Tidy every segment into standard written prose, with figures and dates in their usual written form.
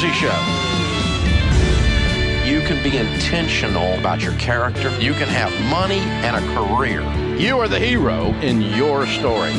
Ramsey Show. You can be intentional about your character. You can have money and a career. You are the hero in your story.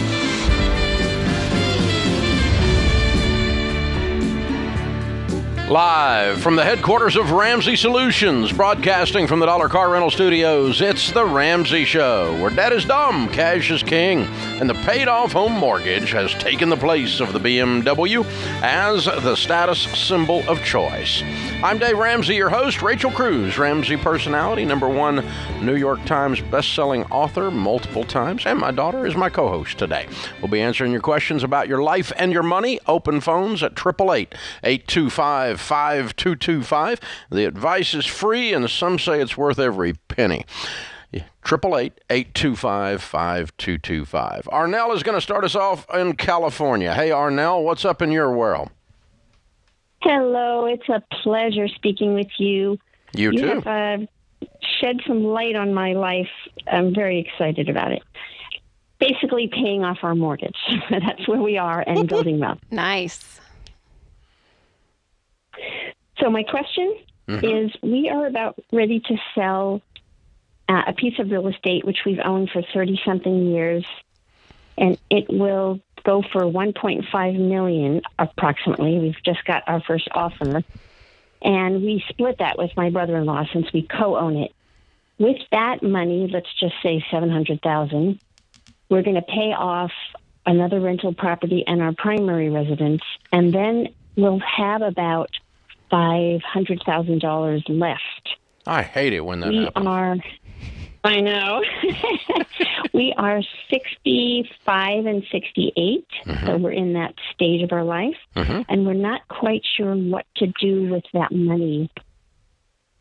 Live from the headquarters of Ramsey Solutions, broadcasting from the Dollar Car Rental Studios, it's The Ramsey Show, where debt is dumb, cash is king, and the paid-off home mortgage has taken the place of the BMW as the status symbol of choice. I'm Dave Ramsey, your host. Rachel Cruz, Ramsey personality, #1 New York Times best-selling author multiple times, and my daughter is my co-host today. We'll be answering your questions about your life and your money. Open phones at 888-825-5225. The advice is free, and some say it's worth every penny. 888-825-5225. Arnell is going to start us off in California. Hey, Arnell, what's up in your world? Hello, it's a pleasure speaking with you. You too. Have shed some light on my life. I'm very excited about it. Basically paying off our mortgage. That's where we are, and building wealth. Nice. So my question is, we are about ready to sell a piece of real estate which we've owned for 30-something years, and it will go for $1.5 million approximately. We've just got our first offer, and we split that with my brother-in-law since we co-own it. With that money, let's just say $700,000, we're going to pay off another rental property and our primary residence, and then we'll have about $500,000 left. I hate it when that happens. I know. We are 65 and 68, so we're in that stage of our life, and we're not quite sure what to do with that money.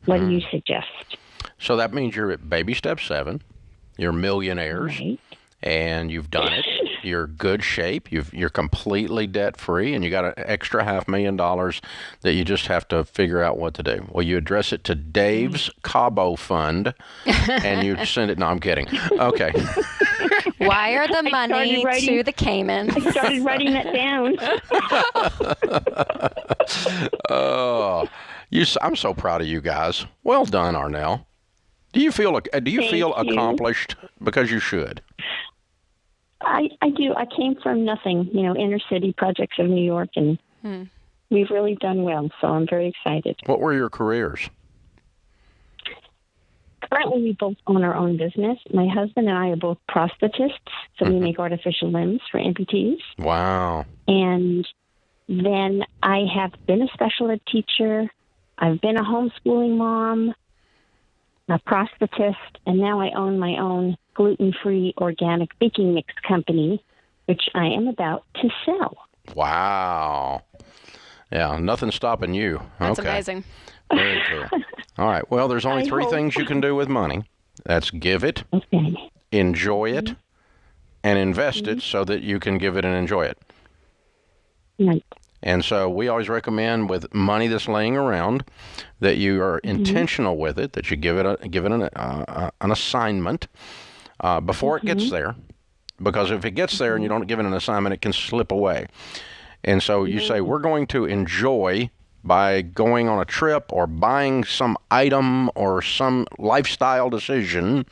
What do you suggest? So that means you're at baby step 7. You're millionaires, Right. and you've done it. You're good shape. You're completely debt-free, and you got an extra $500,000 that you just have to figure out what to do. Well, you address it to Dave's Cabo Fund, and you send it. No, I'm kidding. Okay. Wire the money to the Cayman. I started writing that down. Oh, I'm so proud of you guys. Well done, Arnell. Do you feel accomplished? Because you should. I do. I came from nothing, inner city projects of New York, and we've really done well, so I'm very excited. What were your careers? Currently, we both own our own business. My husband and I are both prosthetists, so we make artificial limbs for amputees. Wow. And then I have been a special ed teacher. I've been a homeschooling mom, a prosthetist, and now I own my own gluten-free organic baking mix company, which I am about to sell. Wow. Yeah, nothing's stopping you. That's amazing. Very cool. All right. Well, there's only three things you can do with money. That's give it, enjoy it, and invest it so that you can give it and enjoy it. Right. And so we always recommend with money that's laying around that you are intentional with it, that you give it an assignment before it gets there. Because if it gets there and you don't give it an assignment, it can slip away. And so you say, we're going to enjoy by going on a trip or buying some item or some lifestyle decision,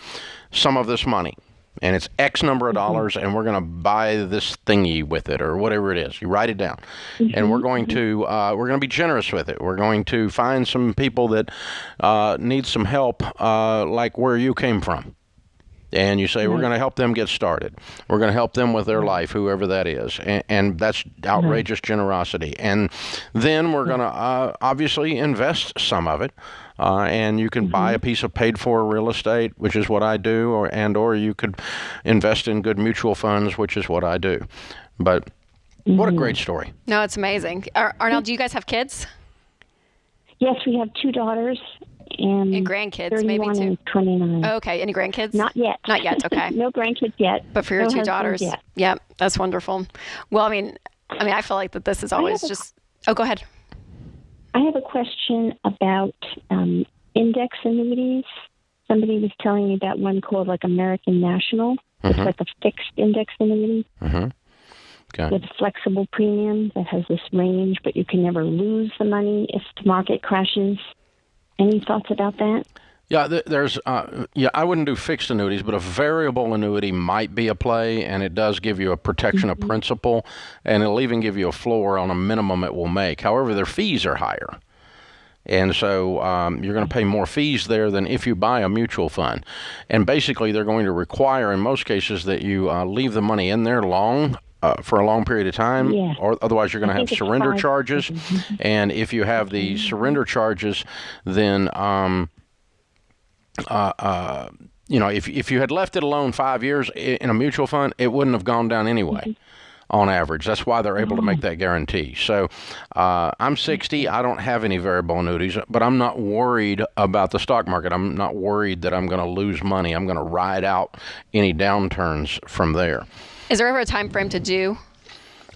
some of this money. And it's X number of dollars, and we're going to buy this thingy with it or whatever it is. You write it down. And we're going to be generous with it. We're going to find some people that need some help, like where you came from. And you say, we're going to help them get started. We're going to help them with their life, whoever that is. And that's outrageous generosity. And then we're going to obviously invest some of it. And you can buy a piece of paid-for real estate, which is what I do, or you could invest in good mutual funds, which is what I do. But what a great story. No, it's amazing. Arnold, do you guys have kids? Yes, we have 2 daughters. And grandkids, maybe too. And 29. Oh, okay. Any grandkids? Not yet. Not yet. Okay. No grandkids yet. But for your 2 daughters, yet. Yep, that's wonderful. Well, I mean, I feel like that this is always just. Oh, go ahead. I have a question about index annuities. Somebody was telling me about one called like American National. It's like a fixed index annuity. Okay. with a flexible premium that has this range, but you can never lose the money if the market crashes. Any thoughts about that? Yeah, there's I wouldn't do fixed annuities, but a variable annuity might be a play, and it does give you a protection of principal, and it'll even give you a floor on a minimum it will make. However, their fees are higher. And so you're going to pay more fees there than if you buy a mutual fund. And basically, they're going to require, in most cases, that you leave the money in there for a long period of time, or otherwise you're going to have surrender charges. And if you have the surrender charges, then if you had left it alone 5 years in a mutual fund, it wouldn't have gone down anyway. On average. That's why they're able to make that guarantee. So I'm 60. I don't have any variable annuities, but I'm not worried about the stock market. I'm not worried that I'm going to lose money. I'm going to ride out any downturns from there. Is there ever a time frame to do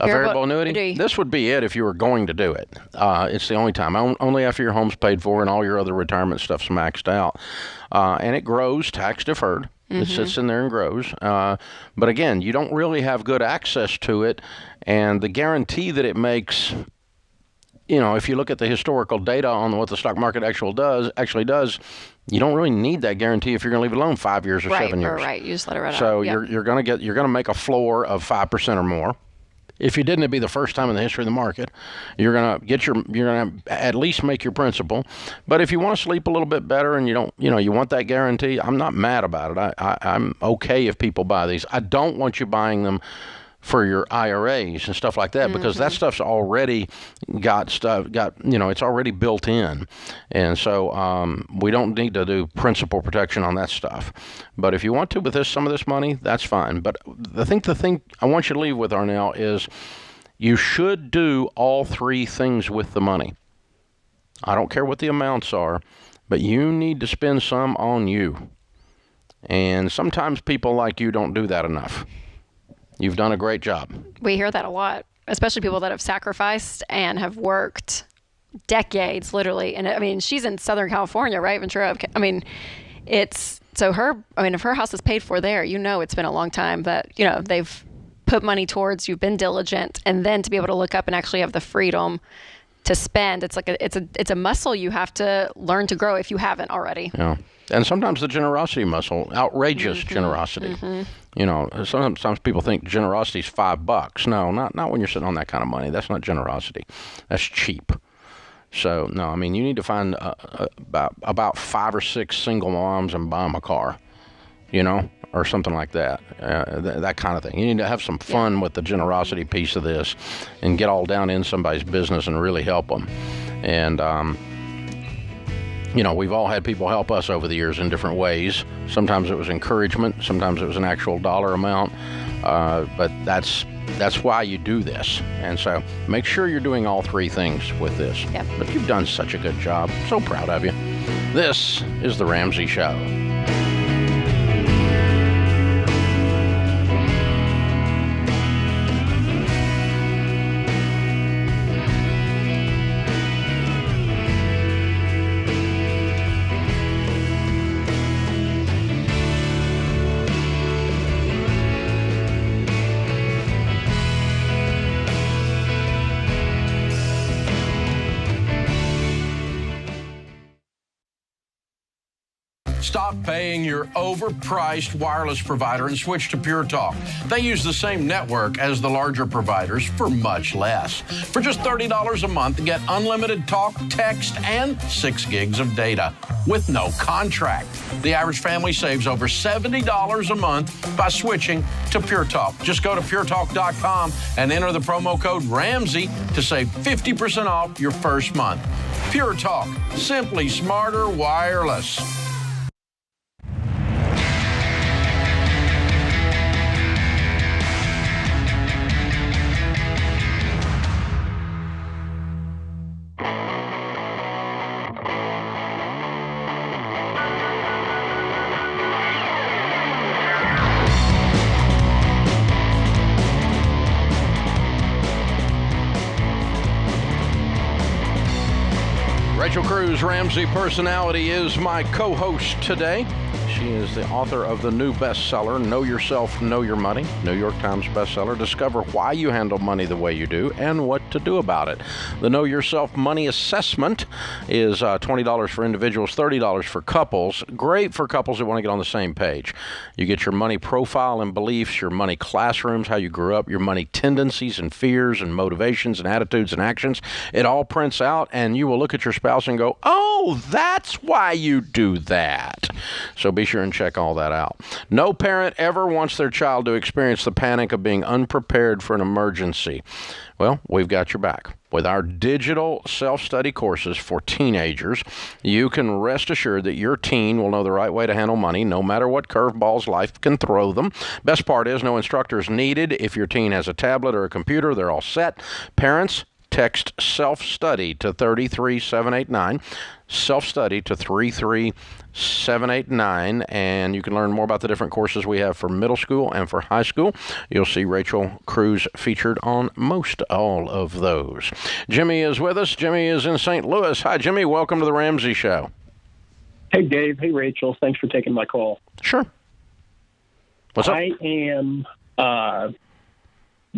a variable annuity? This would be it if you were going to do it. It's the only time. Only after your home's paid for and all your other retirement stuff's maxed out. And it grows tax deferred. It sits in there and grows. But again, you don't really have good access to it. And the guarantee that it makes, if you look at the historical data on what the stock market actually does, you don't really need that guarantee if you're going to leave it alone 5 years or 7 years. Right. You just let it run out. So you're going to make a floor of 5% or more. If you didn't, it'd be the first time in the history of the market. You're gonna at least make your principal. But if you want to sleep a little bit better and you want that guarantee, I'm not mad about it. I'm okay if people buy these. I don't want you buying them for your IRAs and stuff like that, because that stuff's already it's already built in. And so we don't need to do principal protection on that stuff. But if you want to with some of this money, that's fine. But I think the thing I want you to leave with, Arnell, is you should do all three things with the money. I don't care what the amounts are, but you need to spend some on you. And sometimes people like you don't do that enough. You've done a great job. We hear that a lot, especially people that have sacrificed and have worked decades, literally. And I mean, she's in Southern California, right, Ventura? I mean, if her house is paid for there, it's been a long time that, they've put money towards, you've been diligent, and then to be able to look up and actually have the freedom to spend, it's a muscle you have to learn to grow if you haven't already. Yeah. And sometimes the generosity muscle, outrageous generosity. Sometimes people think generosity is $5. No, not when you're sitting on that kind of money. That's not generosity. That's cheap. So, no, I mean, you need to find about 5 or 6 single moms and buy them a car, or something like that. That kind of thing. You need to have some fun with the generosity piece of this and get all down in somebody's business and really help them. And, we've all had people help us over the years in different ways. Sometimes it was encouragement. Sometimes it was an actual dollar amount. But that's why you do this. And so make sure you're doing all three things with this. Yep. But you've done such a good job. So proud of you. This is The Ramsey Show. Stop paying your overpriced wireless provider and switch to Pure Talk. They use the same network as the larger providers for much less. For just $30 a month, get unlimited talk, text, and 6 gigs of data with no contract. The average family saves over $70 a month by switching to Pure Talk. Just go to puretalk.com and enter the promo code Ramsey to save 50% off your first month. Pure Talk, simply smarter wireless. Rachel Cruz, Ramsey Personality, is my co-host today. She She is the author of the new bestseller, Know Yourself, Know Your Money, New York Times bestseller. Discover why you handle money the way you do and what to do about it. The Know Yourself Money Assessment is $20 for individuals, $30 for couples. Great for couples that want to get on the same page. You get your money profile and beliefs, your money classrooms, how you grew up, your money tendencies and fears and motivations and attitudes and actions. It all prints out, and you will look at your spouse and go, oh, that's why you do that. So be sure and check all that out. No parent ever wants their child to experience the panic of being unprepared for an emergency. Well, we've got your back. With our digital self-study courses for teenagers, you can rest assured that your teen will know the right way to handle money, no matter what curveballs life can throw them. Best part is no instructors needed. If your teen has a tablet or a computer, they're all set. Parents, text self-study to 33789, self-study to 33789, and you can learn more about the different courses we have for middle school and for high school. You'll see Rachel Cruz featured on most all of those. Jimmy is with us. Jimmy is in St. Louis. Hi, Jimmy. Welcome to the Ramsey Show. Hey, Dave. Hey, Rachel. Thanks for taking my call. Sure. What's up? I am...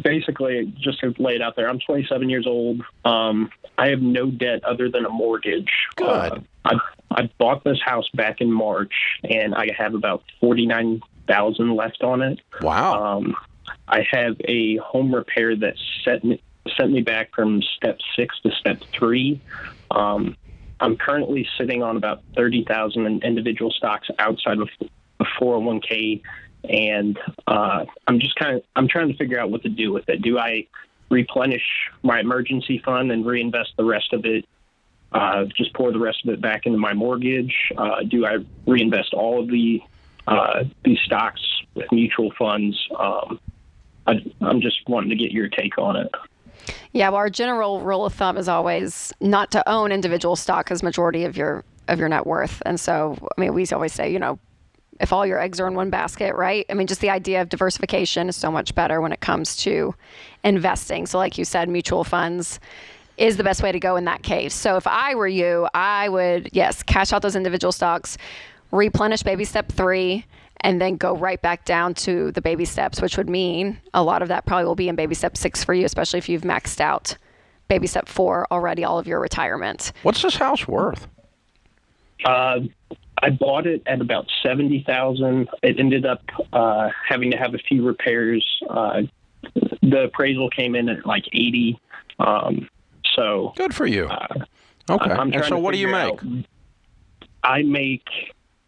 basically, just to lay it out there, I'm 27 years old. I have no debt other than a mortgage. Good. I bought this house back in March, and I have about $49,000 left on it. Wow. I have a home repair that sent me back from step 6 to step 3. I'm currently sitting on about $30,000 in individual stocks outside of a 401k. And I'm trying to figure out what to do with it. Do I replenish my emergency fund and reinvest the rest of it? Just pour the rest of it back into my mortgage? Do I reinvest all of these stocks with mutual funds? I'm just wanting to get your take on it. Yeah, well, our general rule of thumb is always not to own individual stock as majority of your net worth. And so, I mean, we always say, if all your eggs are in one basket, right? I mean, just the idea of diversification is so much better when it comes to investing. So like you said, mutual funds is the best way to go in that case. So if I were you, I would, yes, cash out those individual stocks, replenish baby step 3, and then go right back down to the baby steps, which would mean a lot of that probably will be in baby step 6 for you, especially if you've maxed out baby step 4 already, all of your retirement. What's this house worth? I bought it at about $70,000. It ended up having to have a few repairs. The appraisal came in at like $80,000. So good for you. Okay. And so, what do you make? I make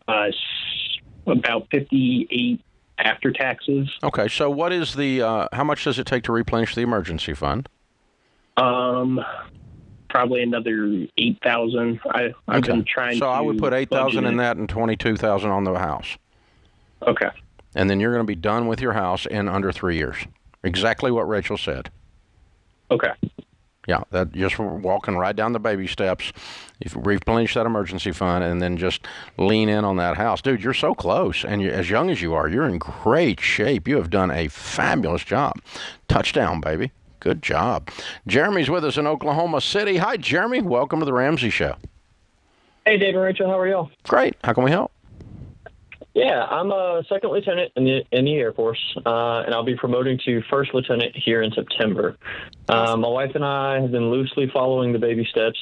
about $58,000 after taxes. Okay. So, what is the? How much does it take to replenish the emergency fund? Probably another $8,000. I've been trying. So I would put $8,000 in that and $22,000 on the house. Okay. And then you're going to be done with your house in under 3 years. Exactly what Rachel said. Okay. Yeah, that just walking right down the baby steps. You replenish that emergency fund and then just lean in on that house. Dude, you're so close. And as young as you are, you're in great shape. You have done a fabulous job. Touchdown, baby. Good job. Jeremy's with us in Oklahoma City. Hi, Jeremy. Welcome to the Ramsey Show. Hey, Dave and Rachel. How are y'all? Great. How can we help? Yeah, I'm a second lieutenant in the Air Force, and I'll be promoting to first lieutenant here in September. My wife and I have been loosely following the baby steps.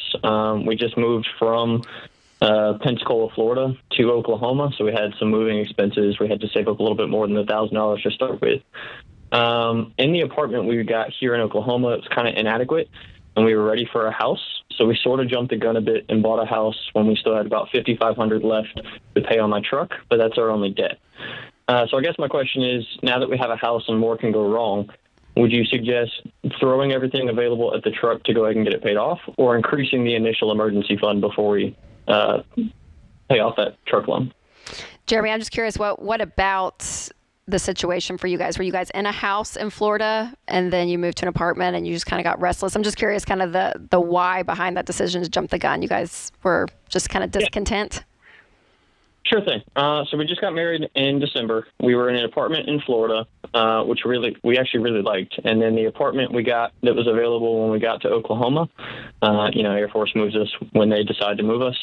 We just moved from Pensacola, Florida to Oklahoma, so we had some moving expenses. We had to save up a little bit more than $1,000 to start with. In the apartment we got here in Oklahoma, it was kind of inadequate, and we were ready for a house. So we sort of jumped the gun a bit and bought a house when we still had about $5,500 left to pay on my truck, but that's our only debt. So I guess my question is, now that we have a house and more can go wrong, would you suggest throwing everything available at the truck to go ahead and get it paid off, or increasing the initial emergency fund before we pay off that truck loan? Jeremy, I'm just curious, what about the situation for you guys? Were you guys in a house in Florida and then you moved to an apartment and you just kind of got restless? I'm just curious kind of the why behind that decision to jump the gun. You guys were just kind of discontent? Sure thing. So we just got married in December. We were in an apartment in Florida, which we actually really liked. And then the apartment we got that was available when we got to Oklahoma, Air Force moves us when they decide to move us.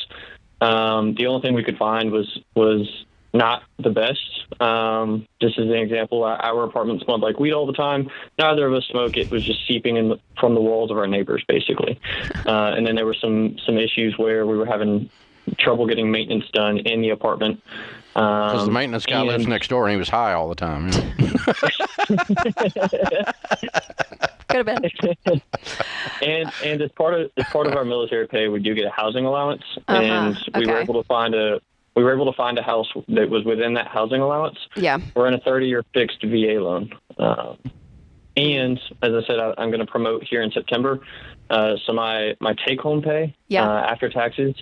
The only thing we could find was not the best. Just as an example, our apartment smelled like weed all the time. Neither of us smoke. It was just seeping from the walls of our neighbors, basically. And then there were some issues where we were having trouble getting maintenance done in the apartment. Because the maintenance guy lives next door and he was high all the time. Could have been. and as part of our military pay, we do get a housing allowance, and we were able to find a house that was within that housing allowance. Yeah, we're in a 30-year fixed VA loan, and as I said, I'm going to promote here in September. So my take-home pay after taxes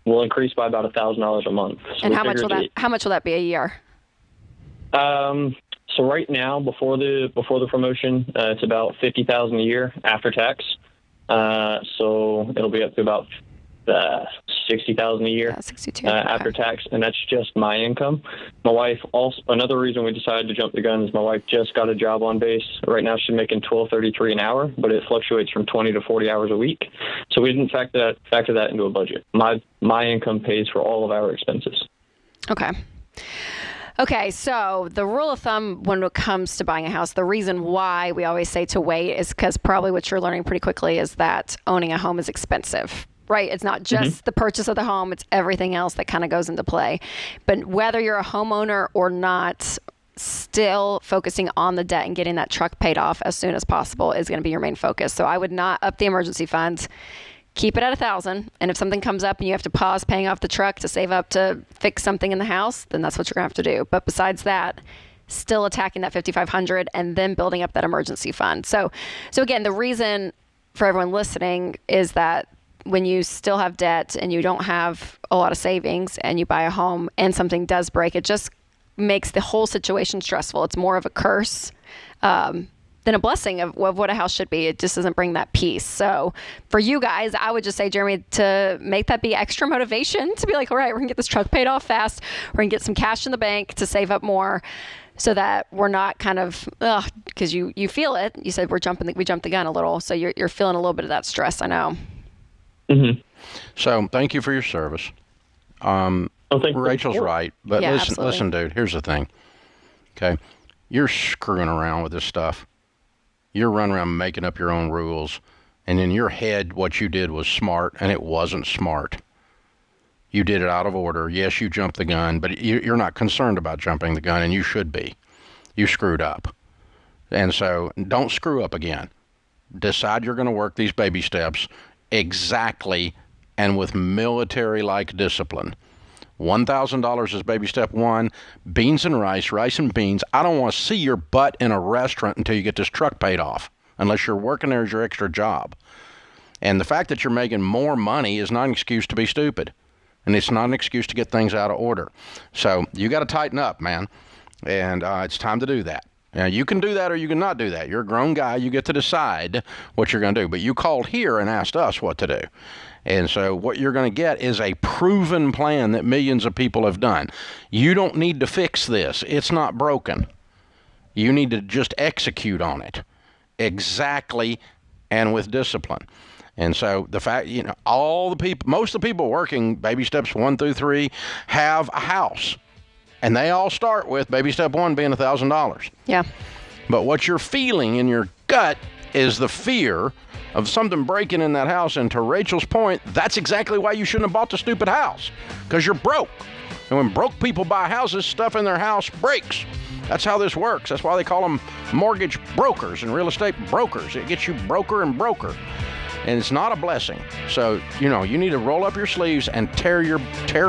will increase by about $1,000 a month. So and how much will that be a year? So right now, before the promotion, it's about $50,000 a year after tax. So it'll be up to about $60,000 a year after tax, and that's just my income. My wife also. Another reason we decided to jump the gun is my wife just got a job on base. Right now, she's making $12.33 an hour, but it fluctuates from 20 to 40 hours a week. So we didn't factor that into a budget. My income pays for all of our expenses. Okay, so the rule of thumb when it comes to buying a house, the reason why we always say to wait is because probably what you're learning pretty quickly is that owning a home is expensive, right? It's not just the purchase of the home, it's everything else that kind of goes into play. But whether you're a homeowner or not, still focusing on the debt and getting that truck paid off as soon as possible is going to be your main focus. So I would not up the emergency fund. Keep it at $1,000, and if something comes up and you have to pause paying off the truck to save up to fix something in the house, then that's what you're gonna have to do. But besides that, still attacking that $5,500 and then building up that emergency fund. So again, the reason for everyone listening is that when you still have debt and you don't have a lot of savings and you buy a home and something does break, it just makes the whole situation stressful. It's more of a curse than a blessing of what a house should be. It just doesn't bring that peace. So for you guys, I would just say, Jeremy, to make that be extra motivation to be like, all right, we're gonna get this truck paid off fast. We're gonna get some cash in the bank to save up more so that we're not kind of, because you feel it. You said we jumped the gun a little. So you're feeling a little bit of that stress, I know. Mm-hmm. So thank you for your service. Rachel's right. But listen, dude, here's the thing. Okay. You're screwing around with this stuff. You're running around making up your own rules, and in your head, what you did was smart, and it wasn't smart. You did it out of order. Yes, you jumped the gun, but you're not concerned about jumping the gun, and you should be. You screwed up. And so don't screw up again. Decide you're going to work these baby steps exactly and with military-like discipline. $1,000 is baby step one. Beans and rice and beans. I don't want to see your butt in a restaurant until you get this truck paid off, unless you're working there as your extra job. And the fact that you're making more money is not an excuse to be stupid. And it's not an excuse to get things out of order. So you got to tighten up, man. And it's time to do that. Now, you can do that or you can not do that. You're a grown guy. You get to decide what you're going to do. But you called here and asked us what to do. And so what you're going to get is a proven plan that millions of people have done. You don't need to fix this. It's not broken. You need to just execute on it exactly and with discipline. And so the fact, most of the people working baby steps 1 through 3 have a house. And they all start with baby step 1 being $1,000. Yeah. But what you're feeling in your gut is the fear of something breaking in that house. And to Rachel's point, that's exactly why you shouldn't have bought the stupid house, because you're broke. And when broke people buy houses, stuff in their house breaks. That's how this works. That's why they call them mortgage brokers and real estate brokers. It gets you broker and broker. And it's not a blessing. So, you need to roll up your sleeves and tear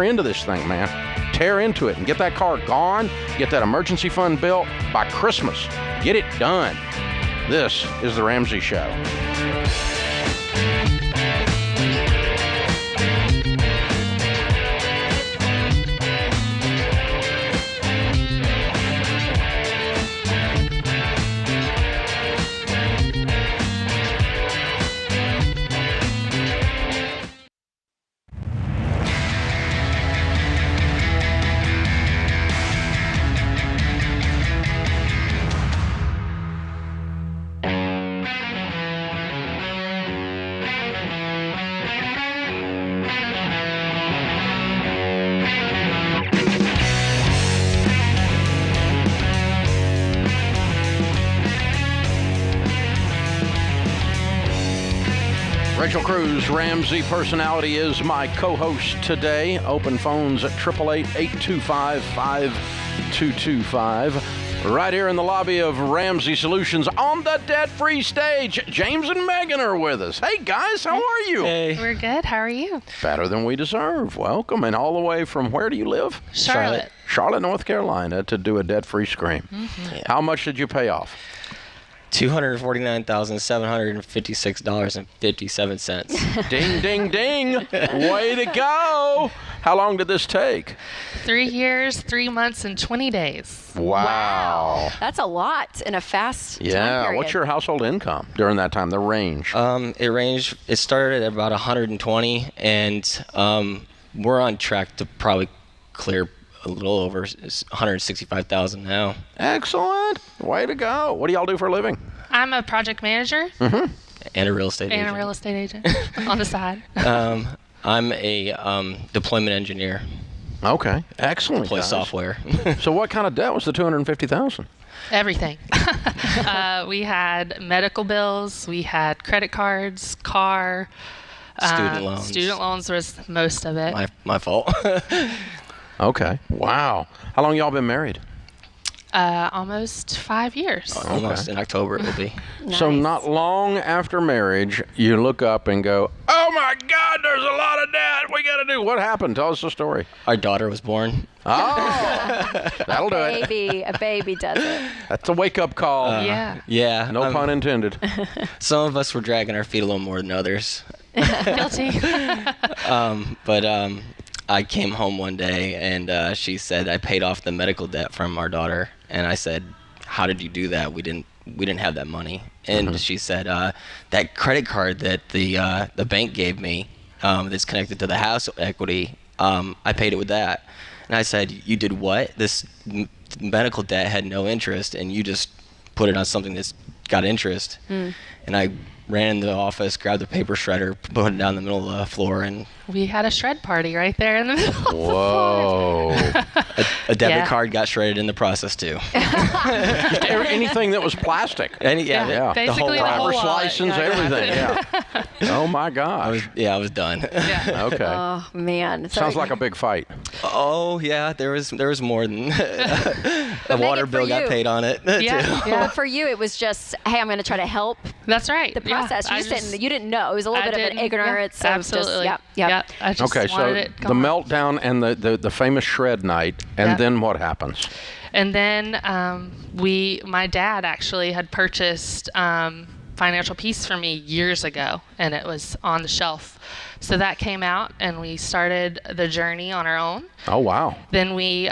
into this thing, man. Tear into it and get that car gone. Get that emergency fund built by Christmas. Get it done. This is The Ramsey Show. Rachel Cruz, Ramsey Personality, is my co-host today. Open phones at 888-825-5225. Right here in the lobby of Ramsey Solutions on the debt-free stage. James and Megan are with us. Hey, guys, how are you? Hey. We're good. How are you? Better than we deserve. Welcome. And all the way from where do you live? Charlotte. Charlotte, North Carolina, to do a debt-free scream. Mm-hmm. Yeah. How much did you pay off? $249,756.57. Ding, ding, ding. Way to go. How long did this take? 3 years, 3 months, and 20 days. Wow. That's a lot in a fast time Yeah. period. What's your household income during that time, the range? It started at about 120, and we're on track to probably clear a little over 165,000 now. Excellent. Way to go. What do y'all do for a living? I'm a project manager And a real estate agent. and a real estate agent on the side. I'm a deployment engineer. Okay. Excellent. Deploy guys. software. So what kind of debt was the $250,000? Everything. We had medical bills. We had credit cards, car. Student loans. Student loans was most of it. My fault. Okay. Wow. How long y'all been married? Almost 5 years. Almost in October it will be. So not long after marriage, you look up and go, oh my God, there's a lot of debt we got to do. What happened? Tell us the story. Our daughter was born. Oh, that'll do it. A baby does it. That's a wake-up call. Yeah. Yeah. No pun intended. Some of us were dragging our feet a little more than others. Guilty. But I came home one day and she said I paid off the medical debt from our daughter, and I said, "How did you do that? We didn't have that money." And she said, "That credit card that the bank gave me, that's connected to the house equity, I paid it with that." And I said, "You did what? This medical debt had no interest, and you just put it on something that's got interest." And I ran in the office, grabbed the paper shredder, put it down the middle of the floor, and We had a shred party right there in the middle of the floor. Whoa. a debit Yeah. card got shredded in the process too. Anything that was plastic. Yeah. Basically the whole Driver's wallet. license, Yeah. everything. Yeah. Oh my gosh. I was done. Yeah. Okay. Oh man. So Sounds like a big fight. Oh yeah, there was more than a Megan, water for bill got you- paid on it. Yeah. too. Well, for you, it was just, hey, I'm going to try to help That's right. the process. Yeah. You didn't know. It was a little bit of an ignorance. Yeah, of just, absolutely. yep. I just Okay, so wanted it the gone. meltdown and the famous shred night, and Yep. then what happens? And then my dad actually had purchased Financial Peace for me years ago, and it was on the shelf. So that came out, and we started the journey on our own. Oh, wow. Then we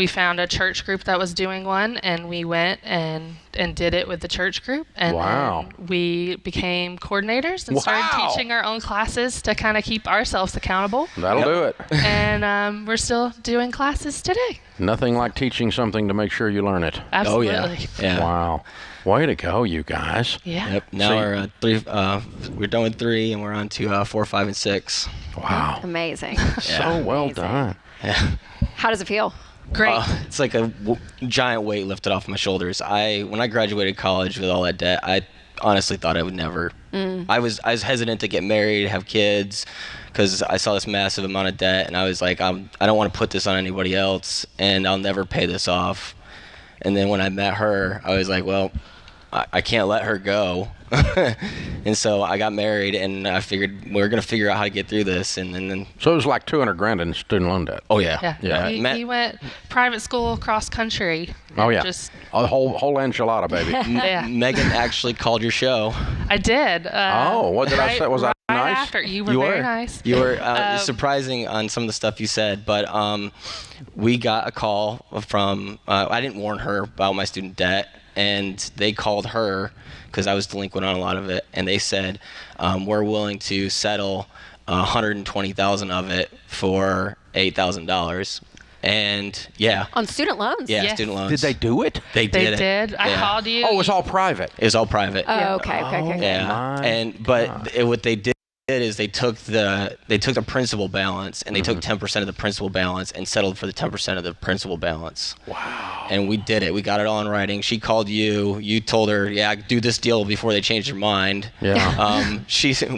found a church group that was doing one, and we went and did it with the church group. And Wow. then we became coordinators and started Wow. teaching our own classes to kind of keep ourselves accountable. That'll do it. And we're still doing classes today. Nothing like teaching something to make sure you learn it. Absolutely. Oh yeah. Wow. Way to go, you guys. Yeah. Yep. Now So we're we're done with 3, and we're on to 4, 5, and 6. Wow. Amazing. So well done. Yeah. How does it feel? Great. It's like a giant weight lifted off my shoulders. When I graduated college with all that debt, I honestly thought I would never. I was hesitant to get married, have kids, because I saw this massive amount of debt, and I was like, I don't want to put this on anybody else, and I'll never pay this off. And then when I met her, I was like, well, I can't let her go. And so I got married, and I figured we're going to figure out how to get through this. And then So it was like $200,000 in student loan debt. oh yeah. Yeah. Yeah. He went private school cross country. Oh, yeah. Just A whole enchilada, baby. yeah. Megan actually called your show. I did. Oh, what did I say? Was I right nice? After you were very nice. You were surprising on some of the stuff you said, but we got a call from. I didn't warn her about my student debt, and they called her because I was delinquent on a lot of it, and they said we're willing to settle $120,000 of it for $8,000. And yeah. On student loans? Yeah, Yes. student loans. Did they do it? They They did it. did. I Yeah. called you. Oh, it was all private. It was all private. Oh, okay. Yeah. my But what they did did is they took the principal balance and they took 10% of the principal balance and settled for the 10% of the principal balance. Wow. And we did it. We got it all in writing. She called you. You told her, yeah, do this deal before they change their mind. Yeah.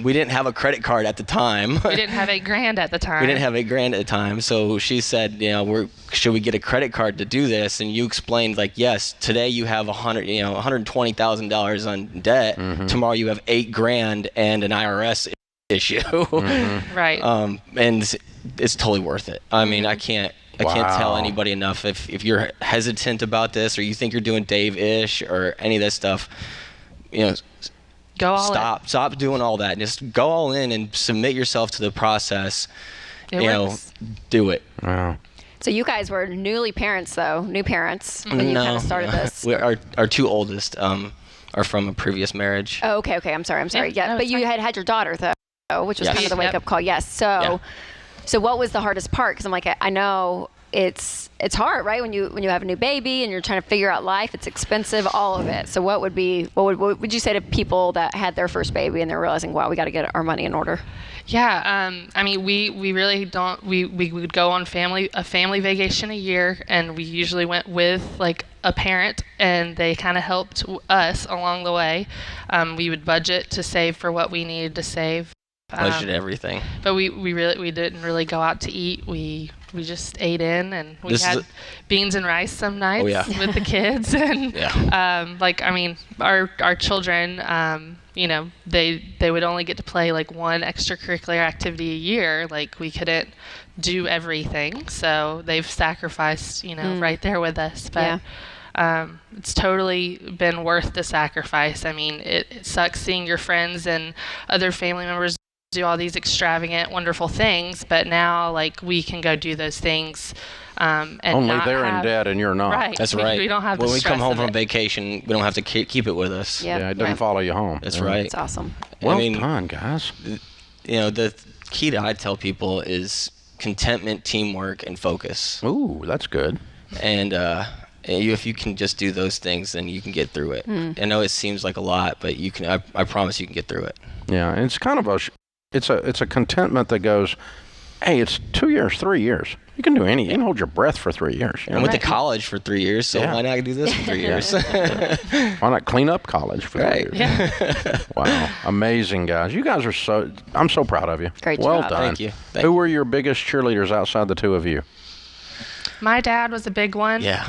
We didn't have a credit card at the time. We didn't have $8,000 at the time. We didn't have $8,000 at the time. So she said, should we get a credit card to do this? And you explained, like, yes, today you have $120,000 on debt. Tomorrow you have $8,000 and an IRS issue. Right. And it's totally worth it. I mean, I can't tell anybody enough. If you're hesitant about this or you think you're doing Dave-ish or any of this stuff, go all in. Stop doing all that. Just go all in and submit yourself to the process. It works. Do it. Wow. So you guys were new parents when you kind of started this. Our two oldest are from a previous marriage. Oh, okay. I'm sorry. Yeah, but you had your daughter though, which was Yes. kind of the wake up call. Yes. So what was the hardest part? Because I'm like, I know it's hard, right? When you have a new baby and you're trying to figure out life, it's expensive, all of it. So what would you say to people that had their first baby and they're realizing, wow, we got to get our money in order? Yeah, I mean, we really don't. We would go on a family vacation a year, and we usually went with like a parent, and they kind of helped us along the way. We would budget to save for what we needed to save. Budget everything. But we didn't really go out to eat. We just ate in, and we had beans and rice some nights with the kids, and our children. They would only get to play like one extracurricular activity a year. Like we couldn't do everything, so they've sacrificed, right there with us. But it's totally been worth the sacrifice. I mean, it sucks seeing your friends and other family members do all these extravagant, wonderful things, but now like we can go do those things. And only they're in debt and you're not. Right. That's right. We don't have when the we come stress home of from it. vacation, we don't have to keep it with us. Yeah, it doesn't follow you home. That's right. It's awesome. Well done, guys. The key that I tell people is contentment, teamwork, and focus. Ooh, that's good. And if you can just do those things, then you can get through it. I know it seems like a lot, but you can. I promise you can get through it. Yeah, and it's kind of it's a contentment that goes, hey, it's 2 years, 3 years. You can do anything. You can hold your breath for 3 years. I went to college for 3 years, so why not do this for 3 years? Why not clean up college for 3 years? Yeah. Wow. Amazing, guys. You guys are I'm so proud of you. Great well job. done. Thank you. Who were your biggest cheerleaders outside the two of you? My dad was a big one. Yeah.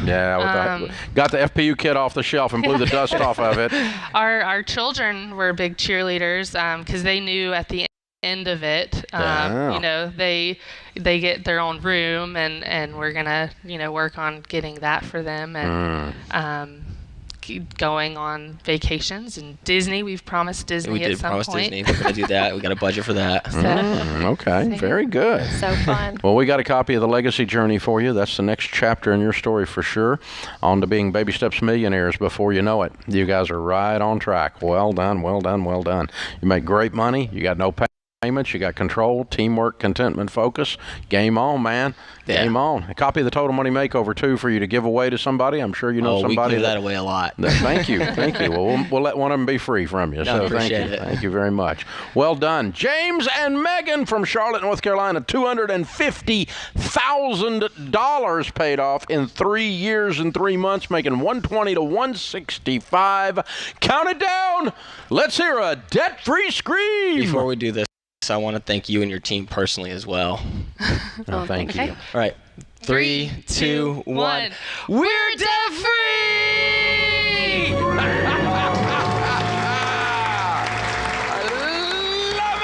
Got the FPU kit off the shelf and blew the dust off of it. Our children were big cheerleaders because they knew at the end of it, they get their own room, and we're gonna work on getting that for them, and keep going on vacations and Disney. We've promised Disney we at did some promise point. Disney. We're gonna do that. We got a budget for that. Okay, very good. So fun. Well, we got a copy of the Legacy Journey for you. That's the next chapter in your story for sure. On to being Baby Steps millionaires before you know it. You guys are right on track. Well done, well done, well done. You make great money. You got no payments. You got control, teamwork, contentment, focus. Game on, man. Game on. A copy of the Total Money Makeover, too, for you to give away to somebody. I'm sure you know somebody. We give that away a lot. Thank you. Thank you. Well, we'll let one of them be free from you. So thank you. It. Thank you very much. Well done. James and Megan from Charlotte, North Carolina, $250,000 paid off in 3 years and 3 months, making $120 to $165. Count it down. Let's hear a debt-free scream. Before we do this, I want to thank you and your team personally as well. Thank you. All right. 3, 2, 1. We're debt free! I love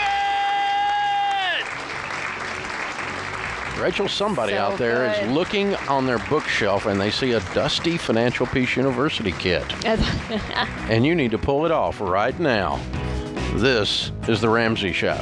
it! Rachel, somebody So out there is good. looking on their bookshelf and they see a dusty Financial Peace University kit. And you need to pull it off right now. This is the Ramsey Show.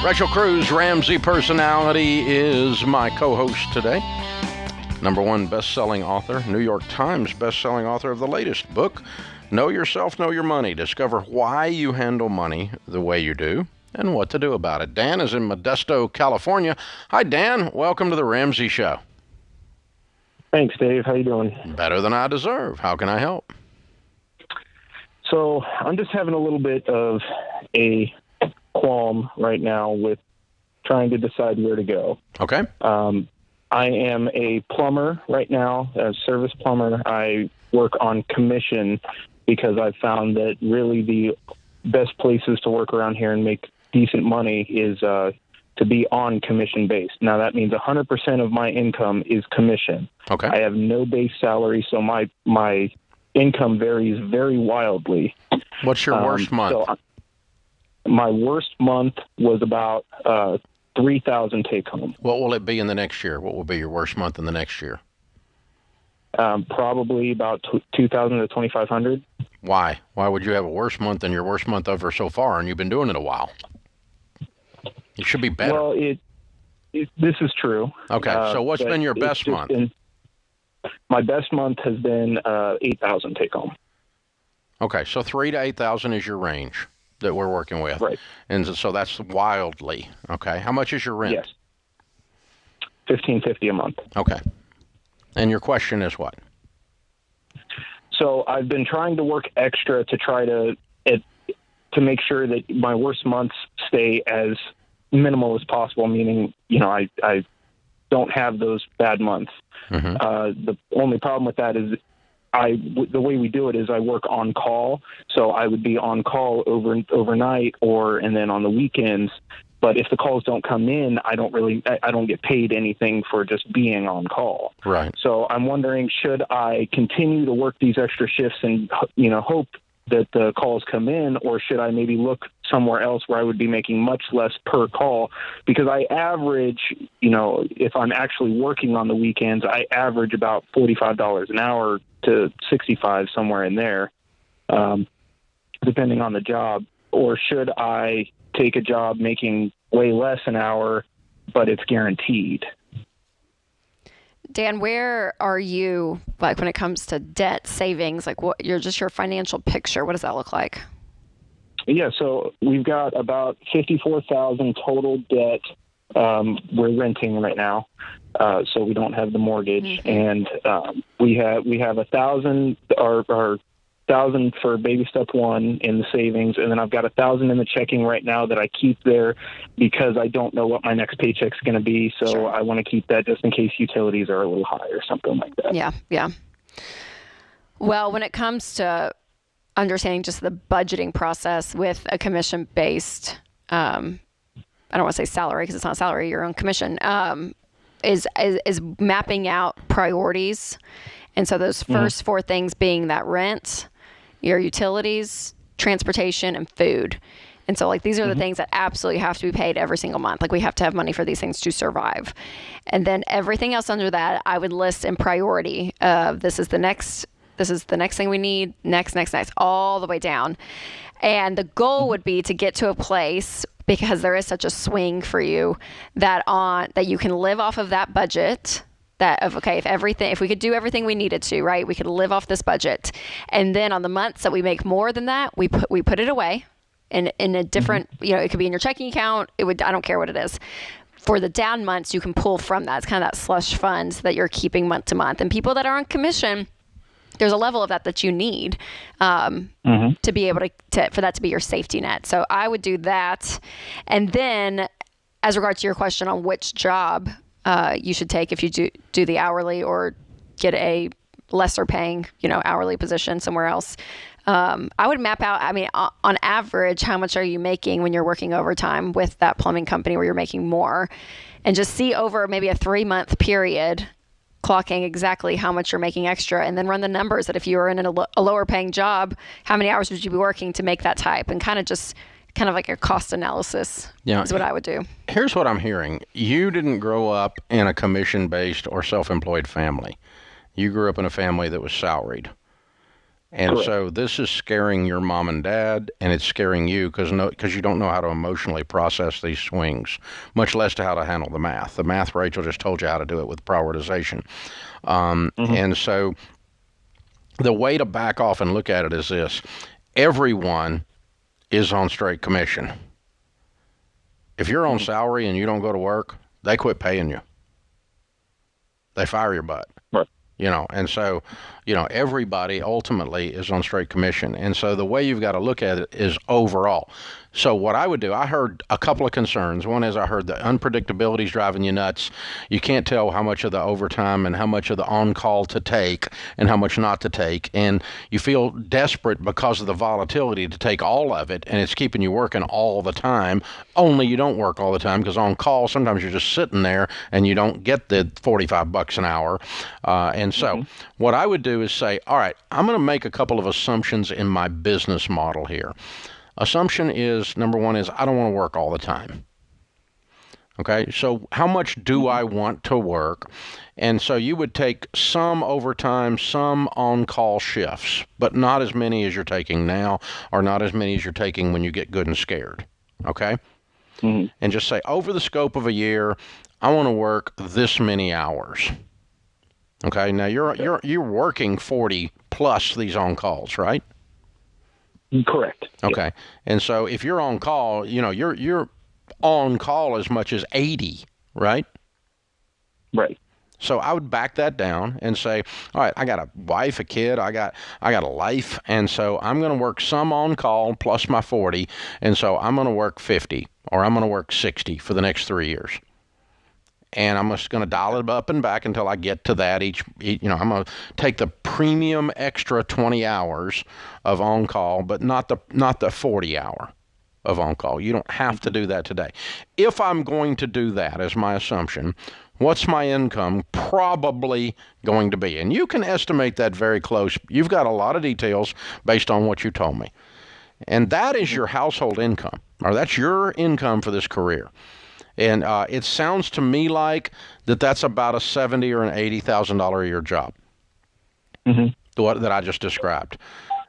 Rachel Cruz, Ramsey Personality, is my co-host today. #1 best-selling author, New York Times best-selling author of the latest book, Know Yourself, Know Your Money. Discover why you handle money the way you do and what to do about it. Dan is in Modesto, California. Hi, Dan. Welcome to the Ramsey Show. Thanks, Dave. How you doing? Better than I deserve. How can I help? So I'm just having a little bit of a qualm right now with trying to decide where to go. Okay. I am a plumber right now, a service plumber. I work on commission because I've found that really the best places to work around here and make decent money is to be on commission based. Now that means 100% of my income is commission. Okay. I have no base salary, so my income varies very wildly. What's your worst month? So my worst month was about $3,000 take home. What will it be in the next year? What will be your worst month in the next year? Probably about $2,000 to $2,500. Why? Why would you have a worse month than your worst month ever so far, and you've been doing it a while? It should be better. Well, this is true. Okay, so what's been your best month? My best month has been $8,000 take home. Okay, so 3,000 to 8,000 is your range that we're working with. Right. And so that's wildly. Okay. How much is your rent? Yes. $1,550 a month. Okay. And your question is what? So I've been trying to work extra to try to make sure that my worst months stay as minimal as possible, meaning, I don't have those bad months. Mm-hmm. The only problem with that is the way we do it is I work on call. So I would be on call overnight and then on the weekends. But if the calls don't come in, I don't get paid anything for just being on call. Right. So I'm wondering, should I continue to work these extra shifts and, hope that the calls come in, or should I maybe look somewhere else where I would be making much less per call? Because I average, if I'm actually working on the weekends, I average about $45 an hour to $65, somewhere in there, depending on the job. Or should I take a job making way less an hour, but it's guaranteed? Dan, where are you, like, when it comes to debt, savings, like your financial picture? What does that look like? Yeah, so we've got about $54,000 total debt. We're renting right now, so we don't have the mortgage, mm-hmm. and we have $1,000 our $1,000 for baby step 1 in the savings, and then I've got $1,000 in the checking right now that I keep there because I don't know what my next paycheck's going to be. So sure. I want to keep that just in case utilities are a little high or something like that. Yeah. Well, when it comes to understanding just the budgeting process with a commission-based, I don't want to say salary because it's not salary, you're on commission, is mapping out priorities. And so those first 4 things being that rent, your utilities, transportation, and food. And so, like, these are the things that absolutely have to be paid every single month. Like, we have to have money for these things to survive. And then everything else under that, I would list in priority of this is the next thing we need, next, all the way down. And the goal would be to get to a place, because there is such a swing for you, that you can live off of that budget. If we could do everything we needed to, right, we could live off this budget. And then on the months that we make more than that, we put it away in a different, it could be in your checking account. I don't care what it is. For the down months, you can pull from that. It's kind of that slush fund that you're keeping month to month. And people that are on commission, there's a level of that you need to be able for that to be your safety net. So I would do that. And then as regards to your question on which job you should take if you do the hourly or get a lesser paying, hourly position somewhere else. I would map out, on average, how much are you making when you're working overtime with that plumbing company where you're making more, and just see over maybe a 3-month period, clocking exactly how much you're making extra, and then run the numbers that if you were in a lower paying job, how many hours would you be working to make that type, and kind of like a cost analysis is what I would do. Here's what I'm hearing. You didn't grow up in a commission-based or self-employed family. You grew up in a family that was salaried. And Correct. so this is scaring your mom and dad, and it's scaring you because you don't know how to emotionally process these swings, much less to how to handle the math. The math, Rachel just told you how to do it with prioritization. And so the way to back off and look at it is this. Everyone is on straight commission. If you're on salary and you don't go to work, they quit paying you. They fire your butt. Right. And so, everybody ultimately is on straight commission. And so the way you've got to look at it is overall. So what I would do, I heard a couple of concerns. One is I heard the unpredictability is driving you nuts. You can't tell how much of the overtime and how much of the on-call to take and how much not to take. And you feel desperate because of the volatility to take all of it, and it's keeping you working all the time. Only you don't work all the time because on call, sometimes you're just sitting there and you don't get the $45 an hour. And so what I would do is say, all right, I'm going to make a couple of assumptions in my business model here. Assumption is, number one is I don't want to work all the time. Okay, so how much do I want to work? And so you would take some overtime, some on-call shifts, but not as many as you're taking now, or not as many as you're taking when you get good and scared. Okay? And just say, over the scope of a year, I want to work this many hours. Okay, now you're working 40 plus these on-calls, right? Correct. Okay. Yeah. And so if you're on call, you're on call as much as 80, right? Right. So I would back that down and say, all right, I got a wife, a kid, I got a life, and so I'm going to work some on call plus my 40, and so I'm going to work 50 or I'm going to work 60 for the next 3 years. And I'm just going to dial it up and back until I get to that I'm going to take the premium extra 20 hours of on-call, but not the 40 hour of on-call. You don't have to do that today. If I'm going to do that as my assumption, what's my income probably going to be? And you can estimate that very close. You've got a lot of details based on what you told me. And that is your household income, or that's your income for this career. And it sounds to me like that's about a $70,000 or an $80,000 a year job. That I just described.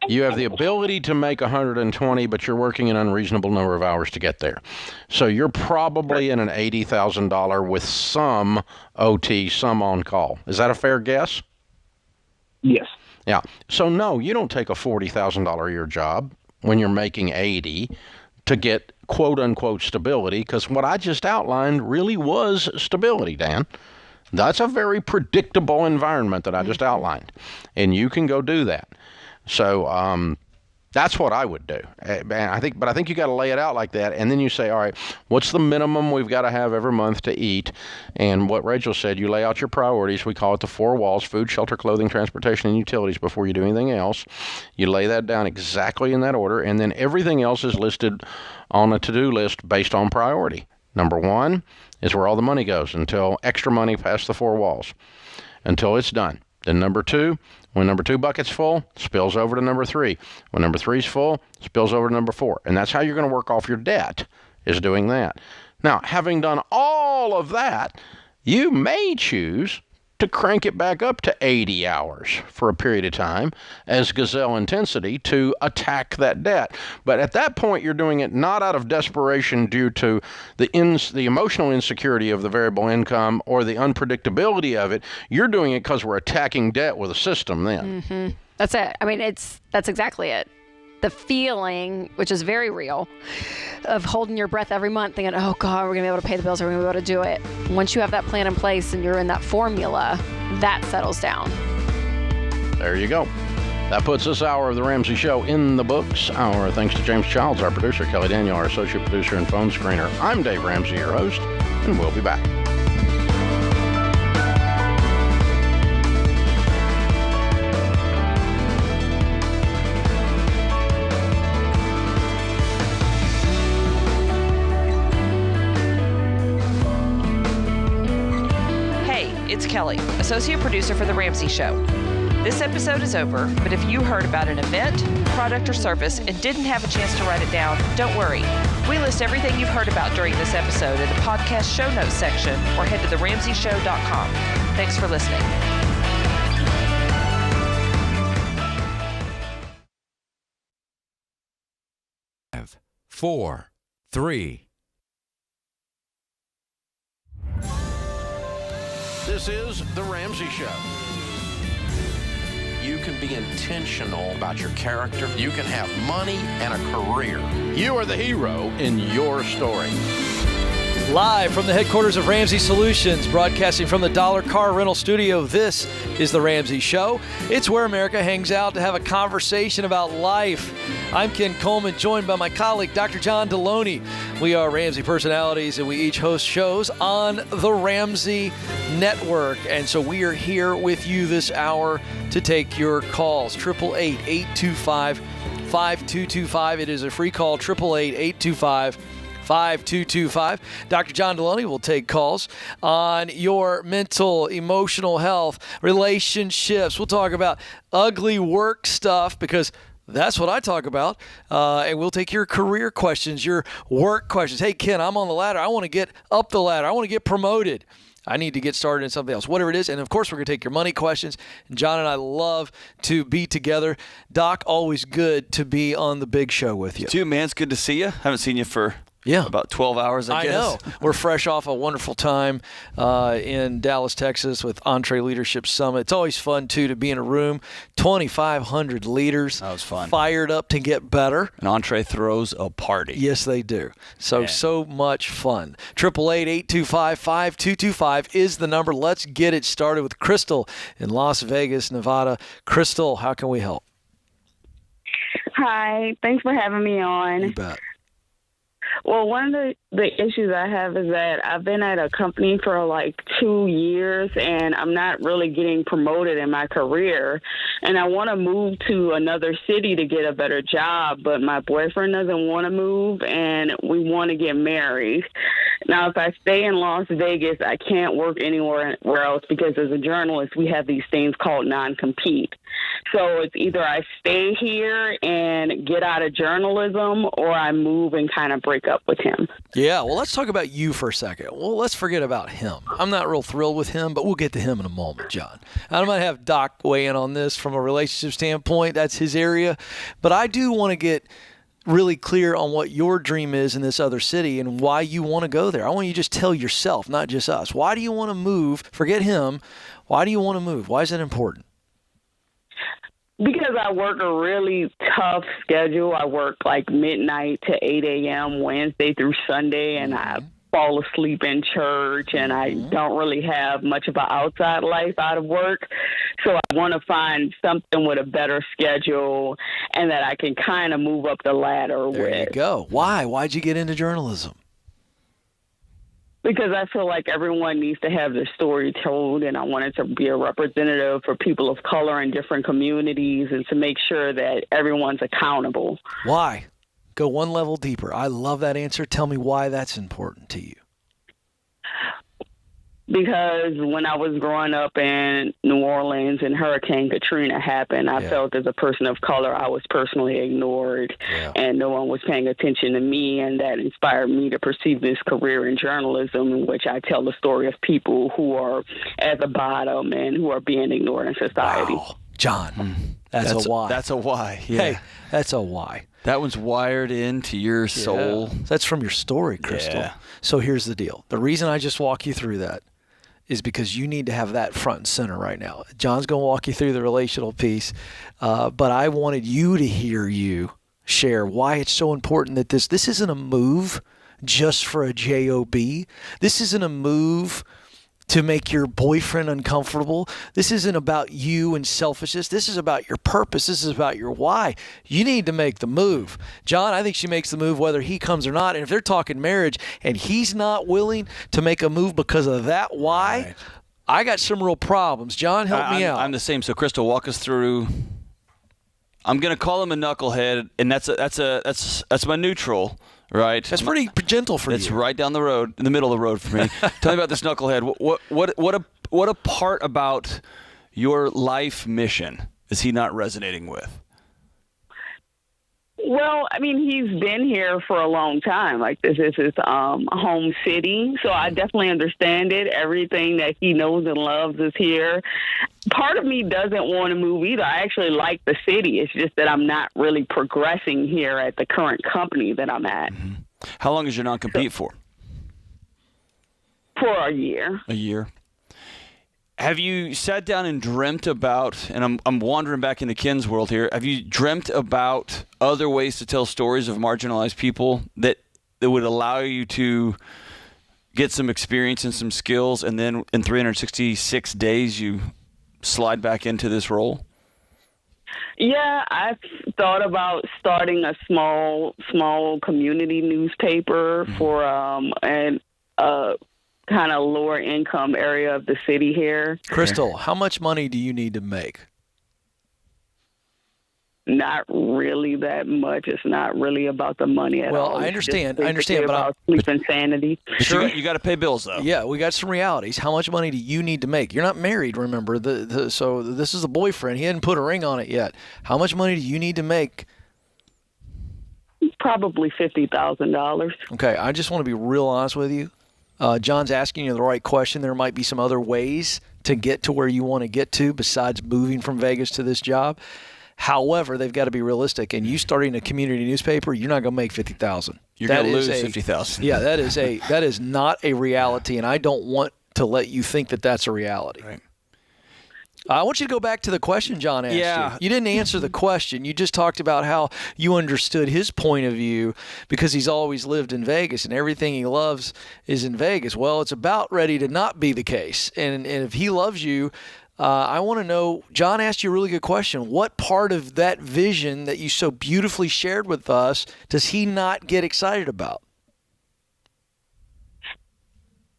You have the ability to make 120, but you're working an unreasonable number of hours to get there. So you're probably in an $80,000 with some OT, some on call. Is that a fair guess? Yes. Yeah. So no, you don't take a $40,000 a year job when you're making 80 to get quote unquote stability, because what I just outlined really was stability, Dan. That's a very predictable environment that I just outlined, and you can go do that. So that's what I would do. I think you got to lay it out like that, and then you say, all right, what's the minimum we've got to have every month to eat? And what Rachel said, you lay out your priorities. We call it the 4 walls: food, shelter, clothing, transportation, and utilities before you do anything else. You lay that down exactly in that order, and then everything else is listed on a to-do list based on priority. Number 1 is where all the money goes until extra money past the 4 walls, until it's done. Then number 2, when number 2 bucket's full, spills over to number 3. When number 3's full, spills over to number 4. And that's how you're going to work off your debt, is doing that. Now, having done all of that, you may choose to crank it back up to 80 hours for a period of time as gazelle intensity to attack that debt. But at that point, you're doing it not out of desperation due to the emotional insecurity of the variable income or the unpredictability of it. You're doing it because we're attacking debt with a system then. That's it. I mean, that's exactly it. The feeling, which is very real, of holding your breath every month thinking, oh God, we're going to be able to pay the bills, we're going to be able to do it. Once you have that plan in place and you're in that formula, that settles down. There you go. That puts this hour of the Ramsey Show in the books. Our thanks to James Childs, our producer, Kelly Daniel, our associate producer and phone screener. I'm Dave Ramsey, your host, and we'll be back. It's Kelly, associate producer for The Ramsey Show. This episode is over, but if you heard about an event, product, or service and didn't have a chance to write it down, don't worry. We list everything you've heard about during this episode in the podcast show notes section, or head to theramseyshow.com. Thanks for listening. 4, 3. This is The Ramsey Show. You can be intentional about your character. You can have money and a career. You are the hero in your story. Live from the headquarters of Ramsey Solutions, broadcasting from the Dollar Car Rental Studio, this is The Ramsey Show. It's where America hangs out to have a conversation about life. I'm Ken Coleman, joined by my colleague, Dr. John Deloney. We are Ramsey personalities, and we each host shows on the Ramsey Network. And so we are here with you this hour to take your calls. 888-825-5225. It is a free call, 888-825-5225. Dr. John Deloney will take calls on your mental, emotional health, relationships. We'll talk about ugly work stuff because that's what I talk about. And we'll take your career questions, your work questions. Hey, Ken, I'm on the ladder. I want to get up the ladder. I want to get promoted. I need to get started in something else, whatever it is. And, of course, we're going to take your money questions. And John and I love to be together. Doc, always good to be on the big show with you. Too, man. It's good to see you. Haven't seen you for about 12 hours, I guess. I know. We're fresh off a wonderful time in Dallas, Texas with Entree Leadership Summit. It's always fun, too, to be in a room. 2,500 leaders. That was fun. Fired up to get better. And Entree throws a party. Yes, they do. So much fun. 888-825-5225 is the number. Let's get it started with Crystal in Las Vegas, Nevada. Crystal, how can we help? Hi. Thanks for having me on. You bet. Well, one of the issues I have is that I've been at a company for like 2 years, and I'm not really getting promoted in my career. And I want to move to another city to get a better job, but my boyfriend doesn't want to move, and we want to get married. Now, if I stay in Las Vegas, I can't work anywhere else because as a journalist, we have these things called non-compete. So it's either I stay here and get out of journalism, or I move and kind of break up with him. Yeah, well, let's talk about you for a second. Well, let's forget about him. I'm not real thrilled with him, but we'll get to him in a moment, John. I'm going to have Doc weigh in on this from a relationship standpoint. That's his area. But I do want to get really clear on what your dream is in this other city and why you want to go there. I want you to just tell yourself, not just us. Why do you want to move? Forget him. Why do you want to move? Why is that important? Because I work a really tough schedule. I work like midnight to 8 a.m. Wednesday through Sunday, and I fall asleep in church, and I don't really have much of an outside life out of work. So I want to find something with a better schedule and that I can kind of move up the ladder with. There you go. Why? Why'd you get into journalism? Because I feel like everyone needs to have their story told, and I wanted to be a representative for people of color in different communities and to make sure that everyone's accountable. Why? Go one level deeper. I love that answer. Tell me why that's important to you. Because when I was growing up in New Orleans and Hurricane Katrina happened, I felt as a person of color I was personally ignored and no one was paying attention to me, and that inspired me to pursue this career in journalism in which I tell the story of people who are at the bottom and who are being ignored in society. Wow. John, that's a why. That's a why. Yeah. Hey, that's a why. That one's wired into your soul. That's from your story, Crystal. Yeah. So here's the deal. The reason I just walk you through that is because you need to have that front and center right now. John's going to walk you through the relational piece, but I wanted you to hear you share why it's so important that this isn't a move just for a job. This isn't a move to make your boyfriend uncomfortable. This isn't about you and selfishness. This is about your purpose. This is about your why. You need to make the move. John, I think she makes the move whether he comes or not. And if they're talking marriage and he's not willing to make a move because of that why, I got some real problems. John, help me out. I'm the same. So, Crystal, walk us through. I'm going to call him a knucklehead, and that's my neutral. Right, that's pretty gentle for you. It's right down the road, in the middle of the road for me. Tell me about this knucklehead. What a part about your life mission is he not resonating with? Well, I mean, he's been here for a long time. Like, this is his home city, so I definitely understand it. Everything that he knows and loves is here. part of me doesn't want to move either. I actually like the city. It's just that I'm not really progressing here at the current company that I'm at. Mm-hmm. How long is your non-compete for? For a year. A year. Have you sat down and dreamt about, and I'm wandering back into Ken's world here, have you dreamt about other ways to tell stories of marginalized people that would allow you to get some experience and some skills, and then in 366 days you slide back into this role? Yeah, I've thought about starting a small community newspaper for and kind of lower income area of the city here. Crystal, how much money do you need to make? Not really that much. It's not really about the money at all. Well, I understand, but about sleep insanity. Sure. You got to pay bills, though. Yeah, we got some realities. How much money do you need to make? You're not married, remember. So this is a boyfriend. He hadn't put a ring on it yet. How much money do you need to make? Probably $50,000. Okay, I just want to be real honest with you. John's asking you the right question. There might be some other ways to get to where you want to get to besides moving from Vegas to this job. However, they've got to be realistic. And you starting a community newspaper, you're not going to make $50,000. You're going to lose $50,000. Yeah, that is not a reality, and I don't want to let you think that that's a reality. Right. I want you to go back to the question John asked you. You didn't answer the question. You just talked about how you understood his point of view because he's always lived in Vegas and everything he loves is in Vegas. Well, it's about ready to not be the case. And if he loves you, I want to know, John asked you a really good question. What part of that vision that you so beautifully shared with us does he not get excited about?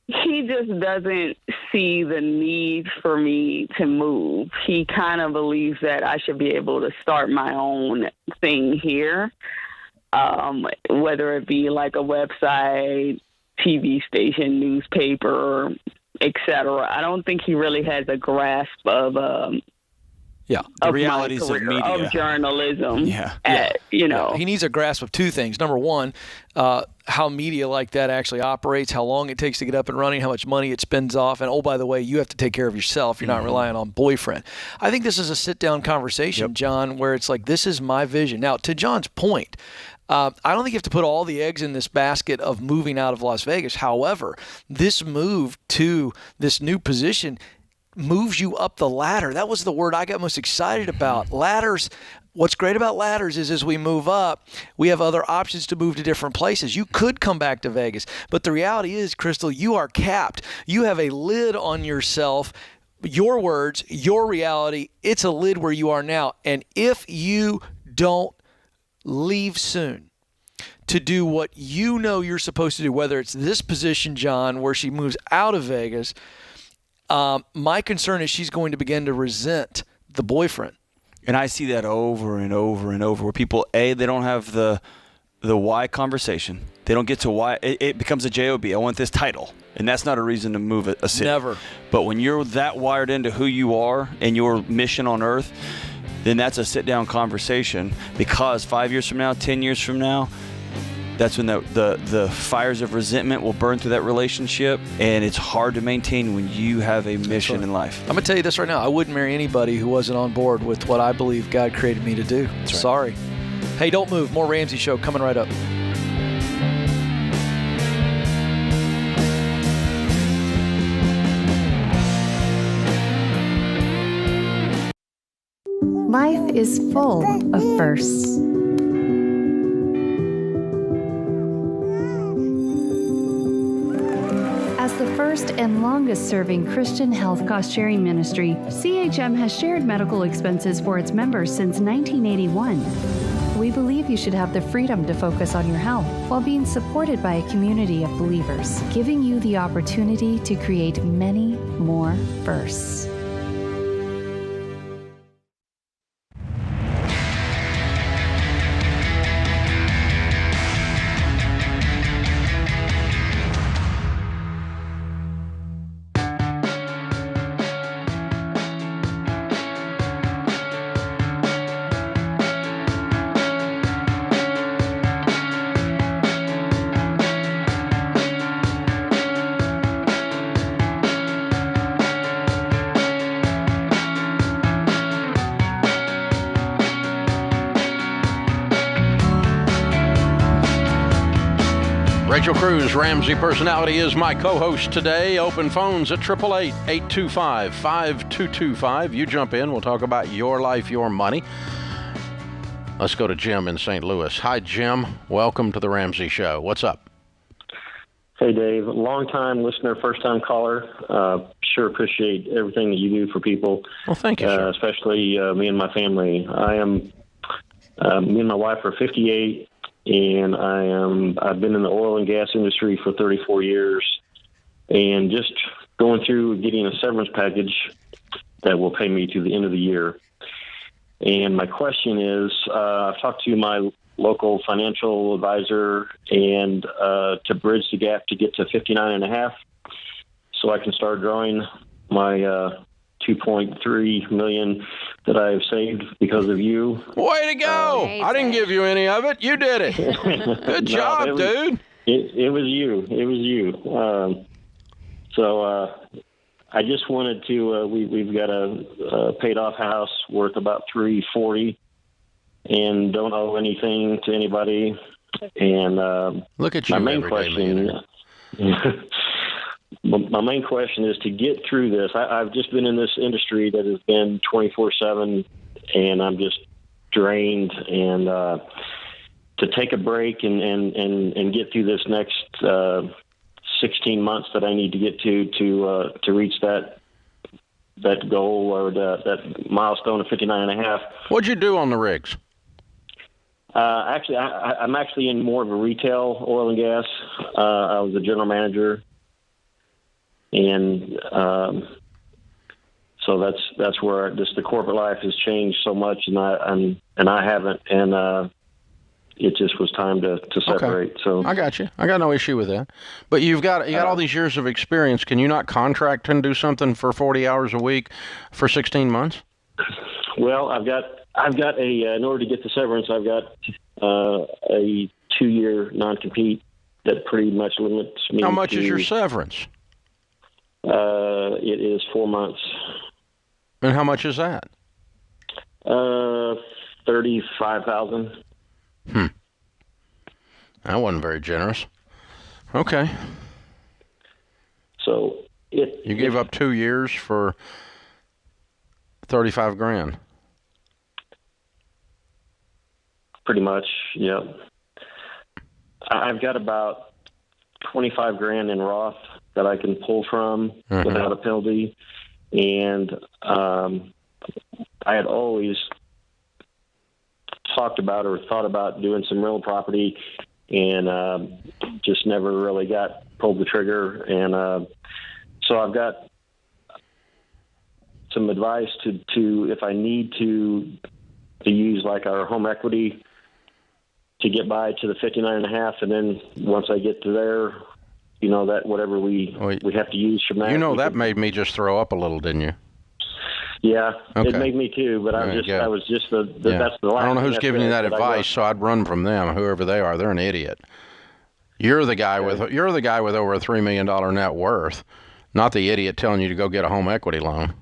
He just doesn't see the need for me to move. He kind of believes that I should be able to start my own thing here, whether it be like a website, TV station, newspaper, etc. I don't think he really has a grasp of the realities of media, of journalism. You know, he needs a grasp of two things. Number one, how media like that actually operates, how long it takes to get up and running, how much money it spends off, and oh, by the way, you have to take care of yourself. You're not relying on boyfriend. I think this is a sit-down conversation, John, where it's like, this is my vision. Now, to John's point, I don't think you have to put all the eggs in this basket of moving out of Las Vegas. However, this move to this new position moves you up the ladder. That was the word I got most excited about. Ladders. What's great about ladders is as we move up, we have other options to move to different places. You could come back to Vegas, but the reality is, Crystal, you are capped. You have a lid on yourself. Your words, your reality, it's a lid where you are now. And if you don't leave soon to do what you know you're supposed to do, whether it's this position, John, where she moves out of Vegas, my concern is she's going to begin to resent the boyfriend. And I see that over and over and over where people, they don't have the why conversation. They don't get to why. It becomes a job. I want this title. And that's not a reason to move a city. Never. But when you're that wired into who you are and your mission on earth, then that's a sit-down conversation, because 5 years from now, 10 years from now, that's when the fires of resentment will burn through that relationship, and it's hard to maintain when you have a mission in life. I'm going to tell you this right now. I wouldn't marry anybody who wasn't on board with what I believe God created me to do. That's right. Sorry. Hey, don't move. More Ramsey Show coming right up. Life is full of firsts. As the first and longest-serving Christian health cost-sharing ministry, CHM has shared medical expenses for its members since 1981. We believe you should have the freedom to focus on your health while being supported by a community of believers, giving you the opportunity to create many more firsts. Rachel Cruz, Ramsey Personality, is my co-host today. Open phones at 888-825-5225. You jump in. We'll talk about your life, your money. Let's go to Jim in St. Louis. Hi, Jim. Welcome to the Ramsey Show. What's up? Hey, Dave. Long-time listener, first-time caller. Sure appreciate everything that you do for people. Well, thank you, sir. Especially me and my family. Me and my wife are 58, and I've been in the oil and gas industry for 34 years, and just going through getting a severance package that will pay me to the end of the year. And my question is, I've talked to my local financial advisor and to bridge the gap to get to 59.5, so I can start drawing my $2.3 million that I've saved because of you. Way to go! I didn't give you any of it. You did it. Good job, dude. It was you. It was you. So I just wanted to. We've got a paid-off house worth about $340, and don't owe anything to anybody. And look at you, my main question. My main question is to get through this. I've just been in this industry that has been 24/7, and I'm just drained. And to take a break and get through this next 16 months that I need to get to reach that goal or that milestone of 59.5. What'd you do on the rigs? Actually, I'm actually in more of a retail oil and gas. I was a general manager. And so that's where just the corporate life has changed so much, and I haven't, and it just was time to separate. Okay. So I got you. I got no issue with that. But you got all these years of experience. Can you not contract and do something for 40 hours a week for 16 months? Well, I've got in order to get the severance, I've got a 2-year non-compete that pretty much limits me. How much is your severance? It is 4 months. And how much is that? $35,000. That wasn't very generous. Okay. So you gave up 2 years for $35,000. Pretty much, yeah. I've got about $25,000 in Roth that I can pull from without a penalty. And I had always talked about or thought about doing some real property, and just never really pulled the trigger. And so I've got some advice to if I need to use like our home equity to get by to the 59.5, and then once I get to there, that whatever we have to use from that. That made me just throw up a little, didn't you? Yeah, okay. It made me too. But I was just that's the last. I don't know who's giving you that advice, so I'd run from them. Whoever they are, they're an idiot. You're the guy with over a $3 million net worth, not the idiot telling you to go get a home equity loan.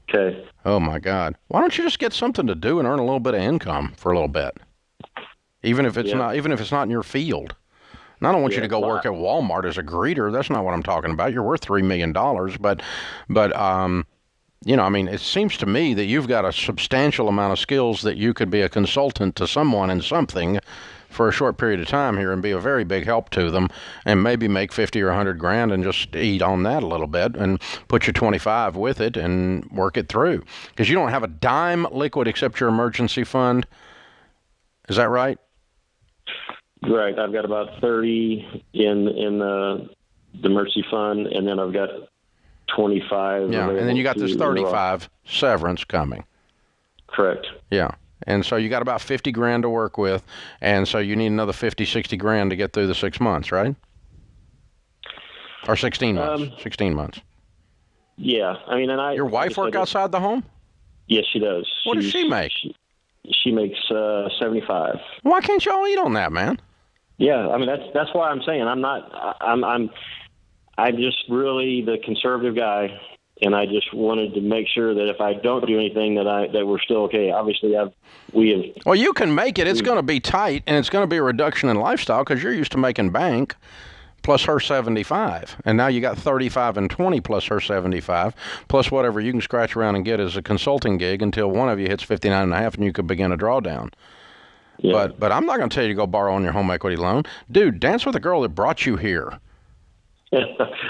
Okay. Oh my God! Why don't you just get something to do and earn a little bit of income for a little bit, even if it's not in your field. And I don't want you to go work at Walmart as a greeter. That's not what I'm talking about. You're worth $3 million, but it seems to me that you've got a substantial amount of skills that you could be a consultant to someone in something for a short period of time here and be a very big help to them, and maybe make 50 or 100 grand and just eat on that a little bit and put your 25 with it and work it through. Because you don't have a dime liquid except your emergency fund. Is that right? Right. I've got about 30 in the emergency fund, and then I've got 25. Yeah, and then you got this 35 severance coming. Correct. Yeah. And so you got about 50 grand to work with, and so you need another 50, 60 grand to get through the 6 months, right? Or 16 months. 16 months. Yeah. Your wife work outside the home? Yes, she does. What does she make? She makes 75. Why can't y'all eat on that, man? Yeah, that's why I'm saying I'm just really the conservative guy, and I just wanted to make sure that if I don't do anything, that we're still okay. Obviously, we have. Well, you can make it. It's going to be tight, and it's going to be a reduction in lifestyle because you're used to making bank plus her 75, and now you got 35 and 20 plus her 75, plus whatever you can scratch around and get as a consulting gig until one of you hits 59 and a half, and you could begin a drawdown. Yeah. But I'm not going to tell you to go borrow on your home equity loan. Dude, dance with the girl that brought you here.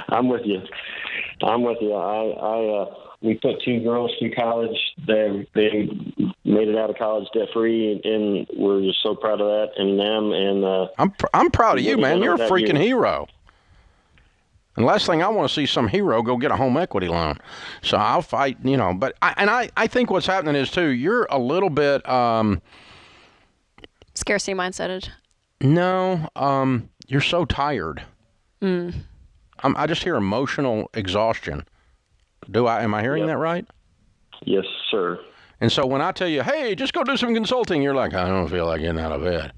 I'm with you. We put 2 girls through college. They made it out of college debt free, and we're just so proud of that and them. And I'm proud of you, man. You're a freaking hero. And last thing I want to see some hero go get a home equity loan. So I'll fight, But I think what's happening is too. You're a little bit scarcity mindseted. No, you're so tired. Mm. I just hear emotional exhaustion. Am I hearing that right? Yes, sir. And so when I tell you, hey, just go do some consulting, you're like, I don't feel like getting out of bed.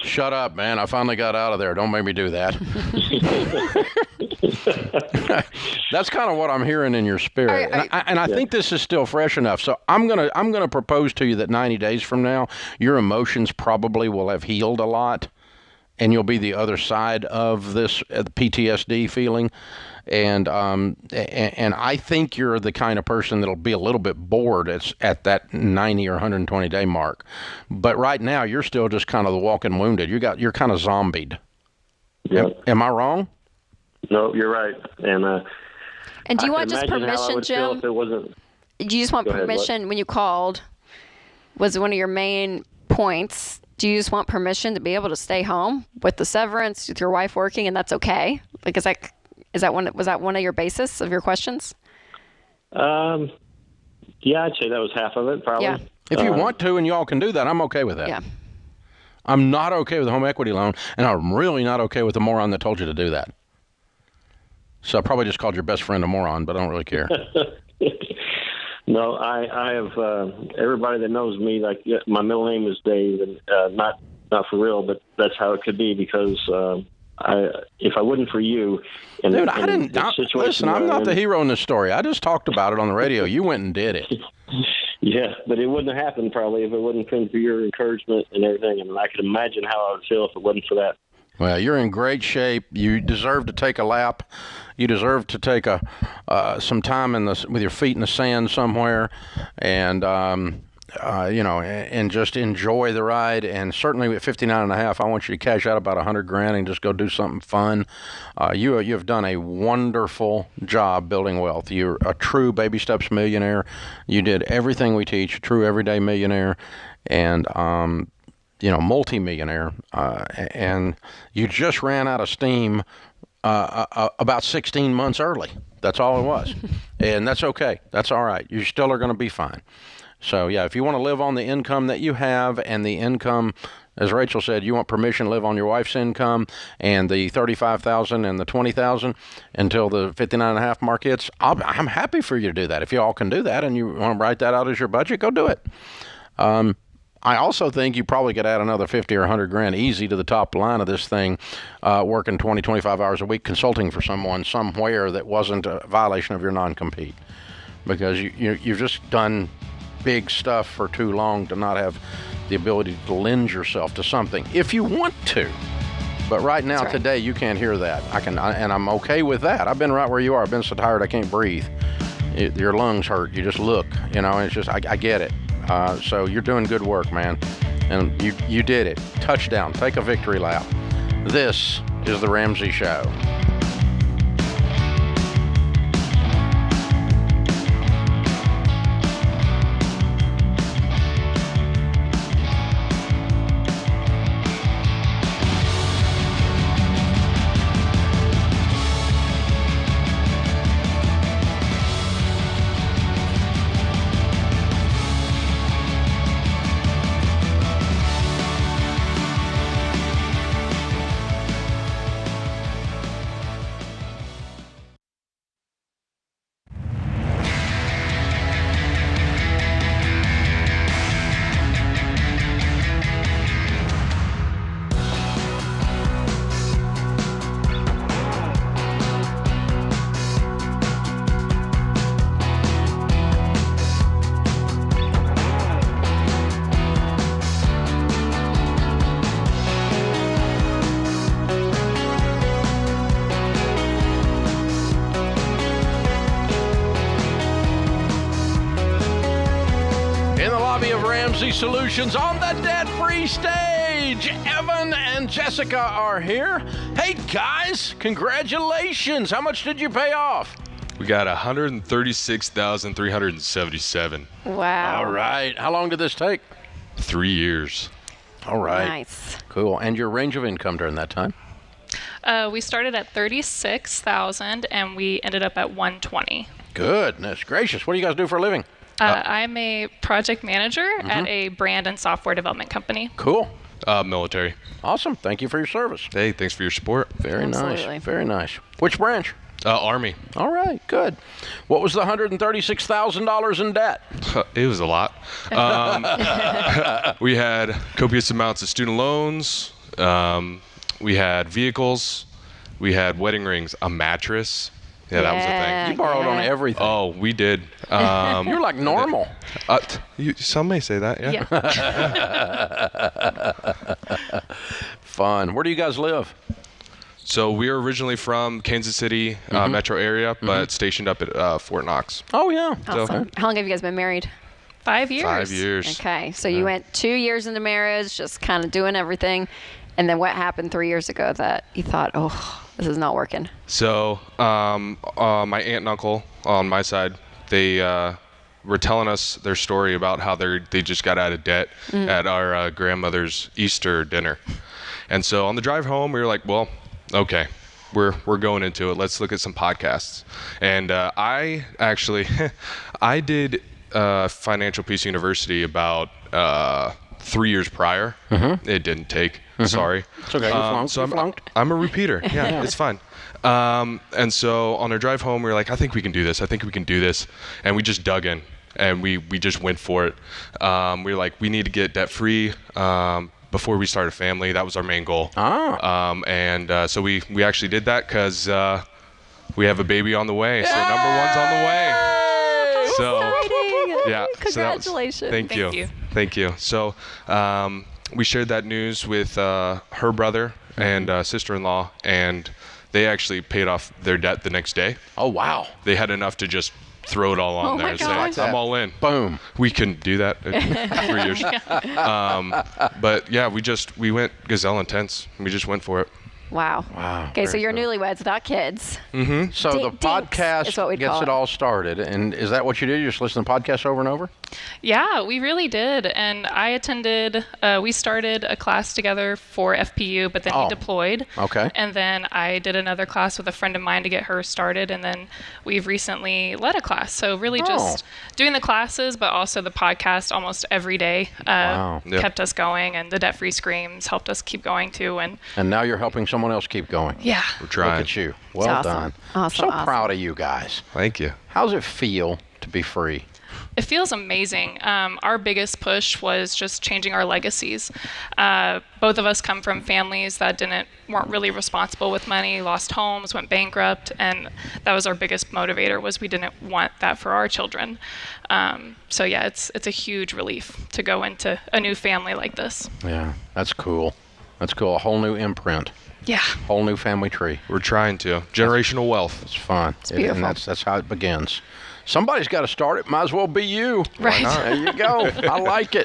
Shut up, man. I finally got out of there. Don't make me do that. That's kind of what I'm hearing in your spirit. I think this is still fresh enough. So I'm gonna propose to you that 90 days from now, your emotions probably will have healed a lot, and you'll be the other side of this PTSD feeling. And I think you're the kind of person that'll be a little bit bored at that 90 or 120 day mark. But right now, you're still just kind of the walking wounded. You're kind of zombied. Yep. Am I wrong? No, you're right. And do you want just permission, Jim? If it wasn't... Do you just want permission when you called? Was one of your main points? Do you just want permission to be able to stay home with the severance, with your wife working, and that's okay? Like, was that one of your basis of your questions? Yeah, I'd say that was half of it, probably. Yeah. If you want to and y'all can do that, I'm okay with that. Yeah. I'm not okay with a home equity loan, and I'm really not okay with the moron that told you to do that. So I probably just called your best friend a moron, but I don't really care. No, I have everybody that knows me. Like, my middle name is Dave, and not for real, but that's how it could be because if I wasn't for you, and dude, listen. I'm not the hero in this story. I just talked about it on the radio. You went and did it. Yeah, but it wouldn't have happened probably if it wasn't for your encouragement and everything. And I could imagine how I would feel if it wasn't for that. Well, you're in great shape. You deserve to take a lap. You deserve to take some time with your feet in the sand somewhere, and and just enjoy the ride. And certainly at 59 and a half, I want you to cash out about $100,000 and just go do something fun. You have done a wonderful job building wealth. You're a true baby steps millionaire. You did everything we teach, a true everyday millionaire, and multi-millionaire, and you just ran out of steam about 16 months early. That's all it was. And that's okay. That's all right. You still are going to be fine. So, yeah, if you want to live on the income that you have and the income, as Rachel said, you want permission to live on your wife's income and the $35,000 and the $20,000 until the 59 and a half mark hits, I'm happy for you to do that. If you all can do that and you want to write that out as your budget, go do it. I also think you probably could add another 50 or 100 grand easy to the top line of this thing, working 20, 25 hours a week consulting for someone somewhere that wasn't a violation of your non-compete, because you've just done big stuff for too long to not have the ability to lend yourself to something if you want to. But right now, today, you can't hear that. And I'm okay with that. I've been right where you are. I've been so tired I can't breathe. Your lungs hurt. You just look, it's just, I get it. So you're doing good work, man. And you did it. Touchdown. Take a victory lap. This is The Ramsey Show. Bobby of Ramsey Solutions on the debt-free stage. Evan and Jessica are here. Hey, guys, congratulations. How much did you pay off? We got $136,377. Wow. All right. How long did this take? 3 years. All right. Nice. Cool. And your range of income during that time? We started at $36,000 and we ended up at $120,000. Goodness gracious. What do you guys do for a living? I'm a project manager at a brand and software development company. Cool. Military. Awesome. Thank you for your service. Hey, thanks for your support. Very Absolutely. nice. Very nice. Which branch? Army. All right. Good. What was the $136,000 in debt? It was a lot. We had copious amounts of student loans. We had vehicles. We had wedding rings, a mattress. Yeah, that was a thing. You borrowed on everything. Oh, we did. You're like normal. Some may say that, yeah. Fun. Where do you guys live? So we are originally from Kansas City metro area, but stationed up at Fort Knox. Oh, yeah. Awesome. How long have you guys been married? 5 years. 5 years. Okay, so you went 2 years into marriage, just kind of doing everything. And then what happened 3 years ago that you thought, oh, this is not working? So my aunt and uncle on my side, they were telling us their story about how they just got out of debt at our grandmother's Easter dinner. And so on the drive home, we were like, well, okay, we're going into it. Let's look at some podcasts. And I actually, I did Financial Peace University about 3 years prior. It didn't take. Sorry. It's okay. You flunked. I'm a repeater. Yeah, it's fine. And so on our drive home, we were like, I think we can do this. And we just dug in. And we just went for it. We were like, we need to get debt free before we start a family. That was our main goal. So we actually did that because we have a baby on the way. So number one's on the way. So yeah. Congratulations. Thank you. So we shared that news with her brother and sister-in-law, and they actually paid off their debt the next day. Oh, wow. They had enough to just throw it all on there and say, I'm all in. Boom. We couldn't do that in 3 years. But yeah, we went gazelle intense. We just went for it. Wow. Okay, so you're newlyweds without kids. So the podcast gets it all started. And is that what you did? You just listen to podcasts over and over? Yeah, we really did. And I attended, we started a class together for FPU, but then he deployed. Okay. And then I did another class with a friend of mine to get her started. And then we've recently led a class. So really just doing the classes, but also the podcast almost every day kept us going. And the Debt-Free Screams helped us keep going too. And now you're helping someone else keep going. Yeah. We're trying. Look at you. Well done. Awesome. So proud of you guys. Thank you. How does it feel to be free? It feels amazing. Our biggest push was just changing our legacies. Both of us come from families that weren't really responsible with money, lost homes, went bankrupt, and that was our biggest motivator. Was we didn't want that for our children. So yeah, it's a huge relief to go into a new family like this. Yeah, that's cool. That's cool. A whole new imprint. Yeah. Whole new family tree. We're trying to. Generational wealth. It's fun. It's beautiful. And that's how it begins. Somebody's got to start it. Might as well be you. Right. There you go. I like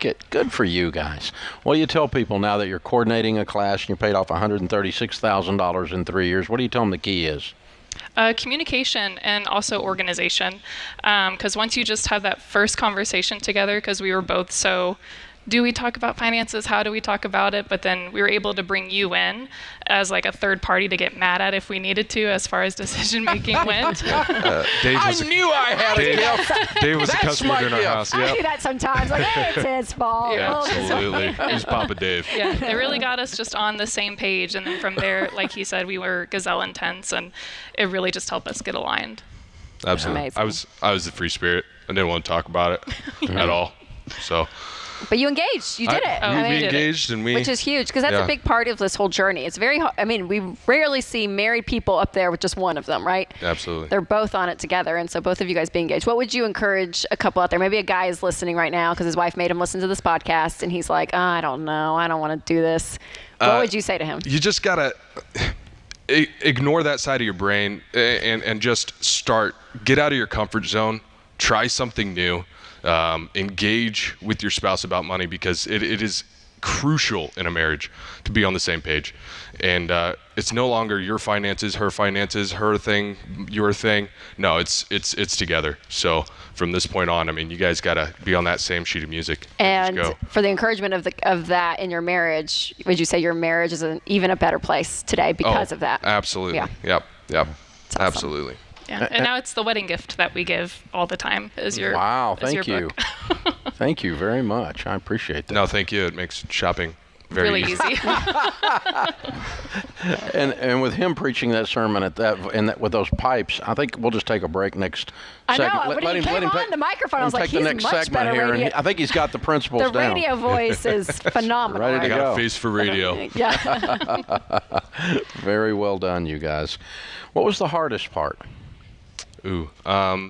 it. Good for you guys. What do you tell people now that you're coordinating a class and you paid off $136,000 in 3 years? What do you tell them the key is? Communication and also organization. Because once you just have that first conversation together, because we were both so... Do we talk about finances? How do we talk about it? But then we were able to bring you in as like a third party to get mad at if we needed to, as far as decision making went. I knew I had a gift. Dave was a customer in our house. I do that sometimes. Like, hey, it's his fault. Yeah, absolutely. He's Papa Dave. Yeah, it really got us just on the same page. And then from there, like he said, we were gazelle intense, and it really just helped us get aligned. Absolutely. Amazing. I was the free spirit. I didn't want to talk about it at all. So. But you engaged. You did it. We engaged, and which is huge, because that's a big part of this whole journey. It's very hard. I mean, we rarely see married people up there with just one of them, right? Absolutely. They're both on it together, and so both of you guys be engaged. What would you encourage a couple out there? Maybe a guy is listening right now because his wife made him listen to this podcast, and he's like, I don't know. I don't want to do this. What would you say to him? You just got to ignore that side of your brain and just get out of your comfort zone. try something new. Engage with your spouse about money, because it is crucial in a marriage to be on the same page. And it's no longer your finances, her thing, your thing. No, it's together. So from this point on, I mean, you guys got to be on that same sheet of music. And go. For the encouragement of that in your marriage, would you say your marriage is even a better place today because of that? Absolutely. Yeah. Yep. Absolutely. Yeah, and now it's the wedding gift that we give all the time. Is your Thank you. book. Thank you very much. I appreciate that. No, thank you. It makes shopping very really easy. And with him preaching that sermon with those pipes, I think we'll just take a break next segment. I know. When he came on the microphone, I was like, he's he's much better here, radio. and I think he's got the principles The down. radio voice is phenomenal. Ready to I got go. a face for radio. Yeah. Very well done, you guys. What was the hardest part? Ooh. I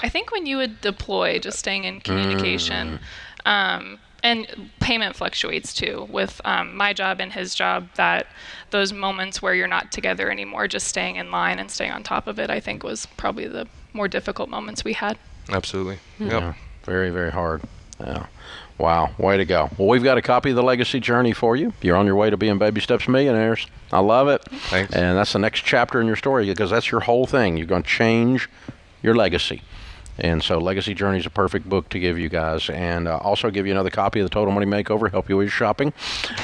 think when you would deploy, just staying in communication, and payment fluctuates too with my job and his job, that those moments where you're not together anymore, just staying in line and staying on top of it, I think was probably the more difficult moments we had. Absolutely. Yep. Yeah, very, very hard. Yeah. Wow. Way to go. Well, we've got a copy of The Legacy Journey for you. You're on your way to being Baby Steps Millionaires. I love it. Thanks. And that's the next chapter in your story, because that's your whole thing. You're going to change your legacy. And so Legacy Journey is a perfect book to give you guys. And also give you another copy of the Total Money Makeover, help you with your shopping.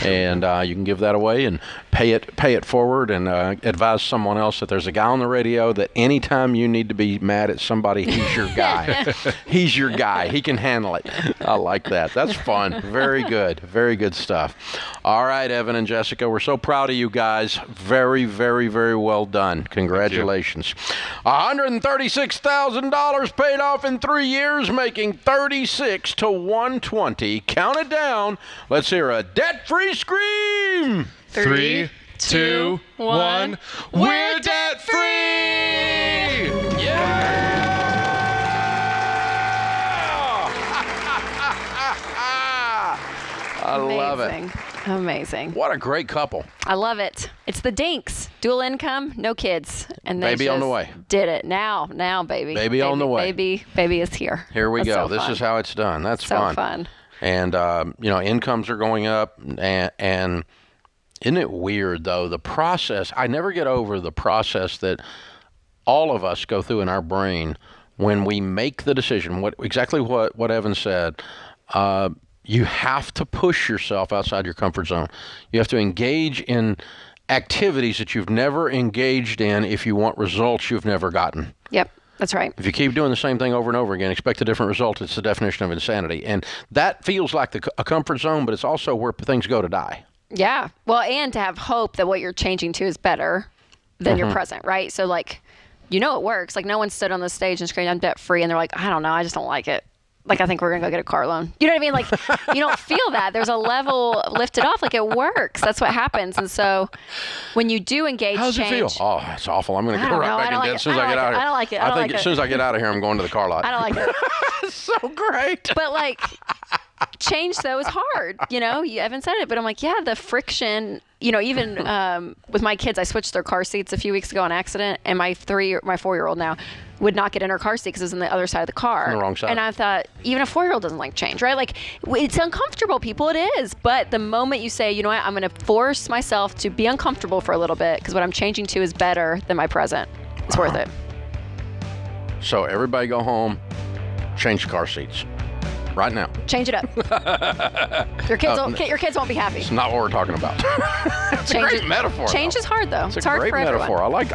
And you can give that away and pay it forward, and advise someone else that there's a guy on the radio that anytime you need to be mad at somebody, he's your guy. He's your guy. He can handle it. I like that. That's fun. Very good. Very good stuff. All right, Evan and Jessica, we're so proud of you guys. Very, very, very well done. Congratulations. $136,000 paid off in 3 years, making 36 to 120. Count it down. Let's hear a debt-free scream. 3, 2, 1. We're debt free! Yeah! I love it. Amazing. What a great couple. I love it. It's the Dinks. Dual income, no kids. And they Baby on the just way. Did it. Now, baby. Baby on the way. Baby is here. Here we That's go. so This fun. is how it's done. That's so fun. fun. And, incomes are going up. And isn't it weird, though, the process? I never get over the process that all of us go through in our brain when we make the decision. Exactly what Evan said. You have to push yourself outside your comfort zone. You have to engage in activities that you've never engaged in if you want results you've never gotten. Yep, that's right. If you keep doing the same thing over and over again, expect a different result, it's the definition of insanity. And that feels like a comfort zone, but it's also where things go to die. Yeah. Well, and to have hope that what you're changing to is better than your present, right? So, like, it works. Like, no one stood on the stage and screamed, I'm debt free. And they're like, I don't know, I just don't like it. Like, I think we're going to go get a car loan. You know what I mean? Like, you don't feel that. There's a level lifted off. Like, it works. That's what happens. And so when you do engage change. How's it feel? Oh, it's awful. I'm going to go right back in debt as soon as I get out of here. I don't like it. I think as soon as I get out of here, I'm going to the car lot. I don't like it. It's so great. But, like, change, though, is hard. Evan said it, but I'm like, yeah, the friction, even with my kids, I switched their car seats a few weeks ago on accident, and my 4-year-old now would not get in her car seat because it was on the other side of the car. On the wrong side. And I thought, even a 4-year-old doesn't like change, right? Like, it's uncomfortable, people, it is. But the moment you say, you know what, I'm going to force myself to be uncomfortable for a little bit because what I'm changing to is better than my present, it's worth it. So everybody go home, change car seats. Right now. Change it up. Your kids won't be happy. It's not what we're talking about. It's a great metaphor. Change is hard, though. It's hard a great for metaphor. everyone.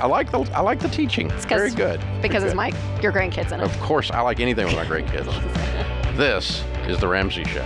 I like the teaching. It's very good. Because Very it's good. your grandkids in it. Of course, I like anything with my great kids. This is the Ramsey Show.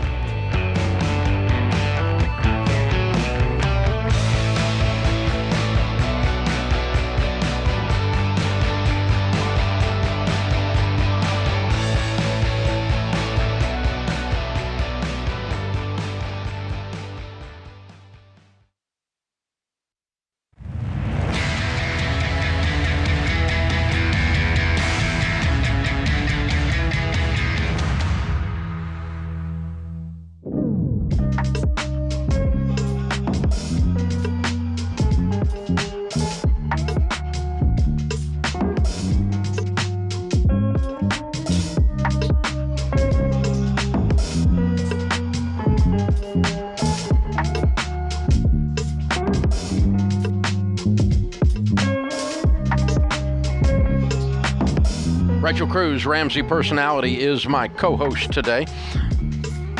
Rachel Cruz, Ramsey Personality, is my co-host today.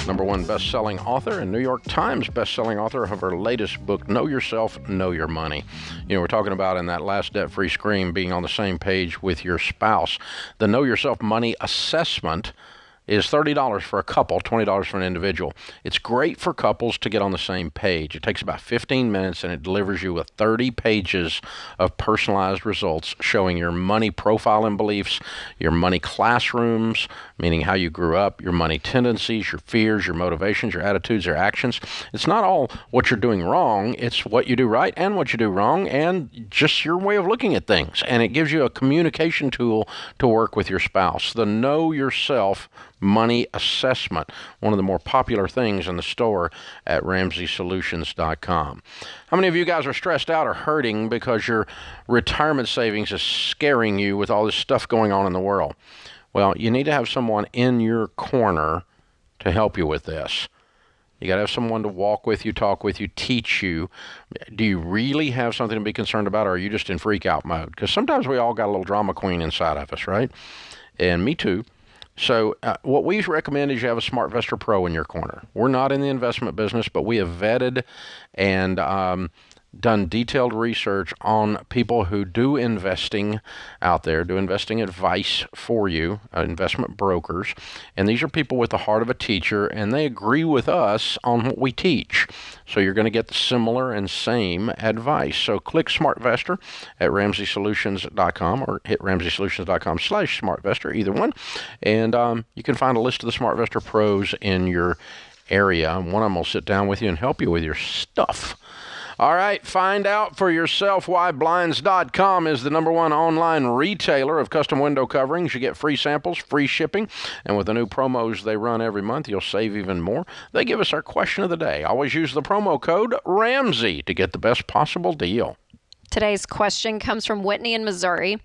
#1 best-selling author and New York Times best-selling author of her latest book, Know Yourself, Know Your Money. You know, we're talking about in that last debt-free scream being on the same page with your spouse. The Know Yourself Money Assessment is $30 for a couple, $20 for an individual. It's great for couples to get on the same page. It takes about 15 minutes and it delivers you with 30 pages of personalized results showing your money profile and beliefs, your money classrooms, meaning how you grew up, your money tendencies, your fears, your motivations, your attitudes, your actions. It's not all what you're doing wrong, it's what you do right and what you do wrong and just your way of looking at things. And it gives you a communication tool to work with your spouse. The Know Yourself Money Assessment, one of the more popular things in the store at RamseySolutions.com. How many of you guys are stressed out or hurting because your retirement savings is scaring you with all this stuff going on in the world? Well, you need to have someone in your corner to help you with this. You got to have someone to walk with you, talk with you, teach you. Do you really have something to be concerned about, or are you just in freak out mode? Because sometimes we all got a little drama queen inside of us, right? And me too. So what we recommend is you have a SmartVestor Pro in your corner. We're not in the investment business, but we have vetted and done detailed research on people who do investing out there, do investing advice for you, investment brokers. And these are people with the heart of a teacher, and they agree with us on what we teach. So you're going to get the similar and same advice. So click SmartVestor at RamseySolutions.com or hit RamseySolutions.com/SmartVestor, either one. And you can find a list of the SmartVestor pros in your area. One of them will sit down with you and help you with your stuff. All right, find out for yourself why Blinds.com is the #1 online retailer of custom window coverings. You get free samples, free shipping, and with the new promos they run every month, you'll save even more. They give us our question of the day. Always use the promo code RAMSEY to get the best possible deal. Today's question comes from Whitney in Missouri.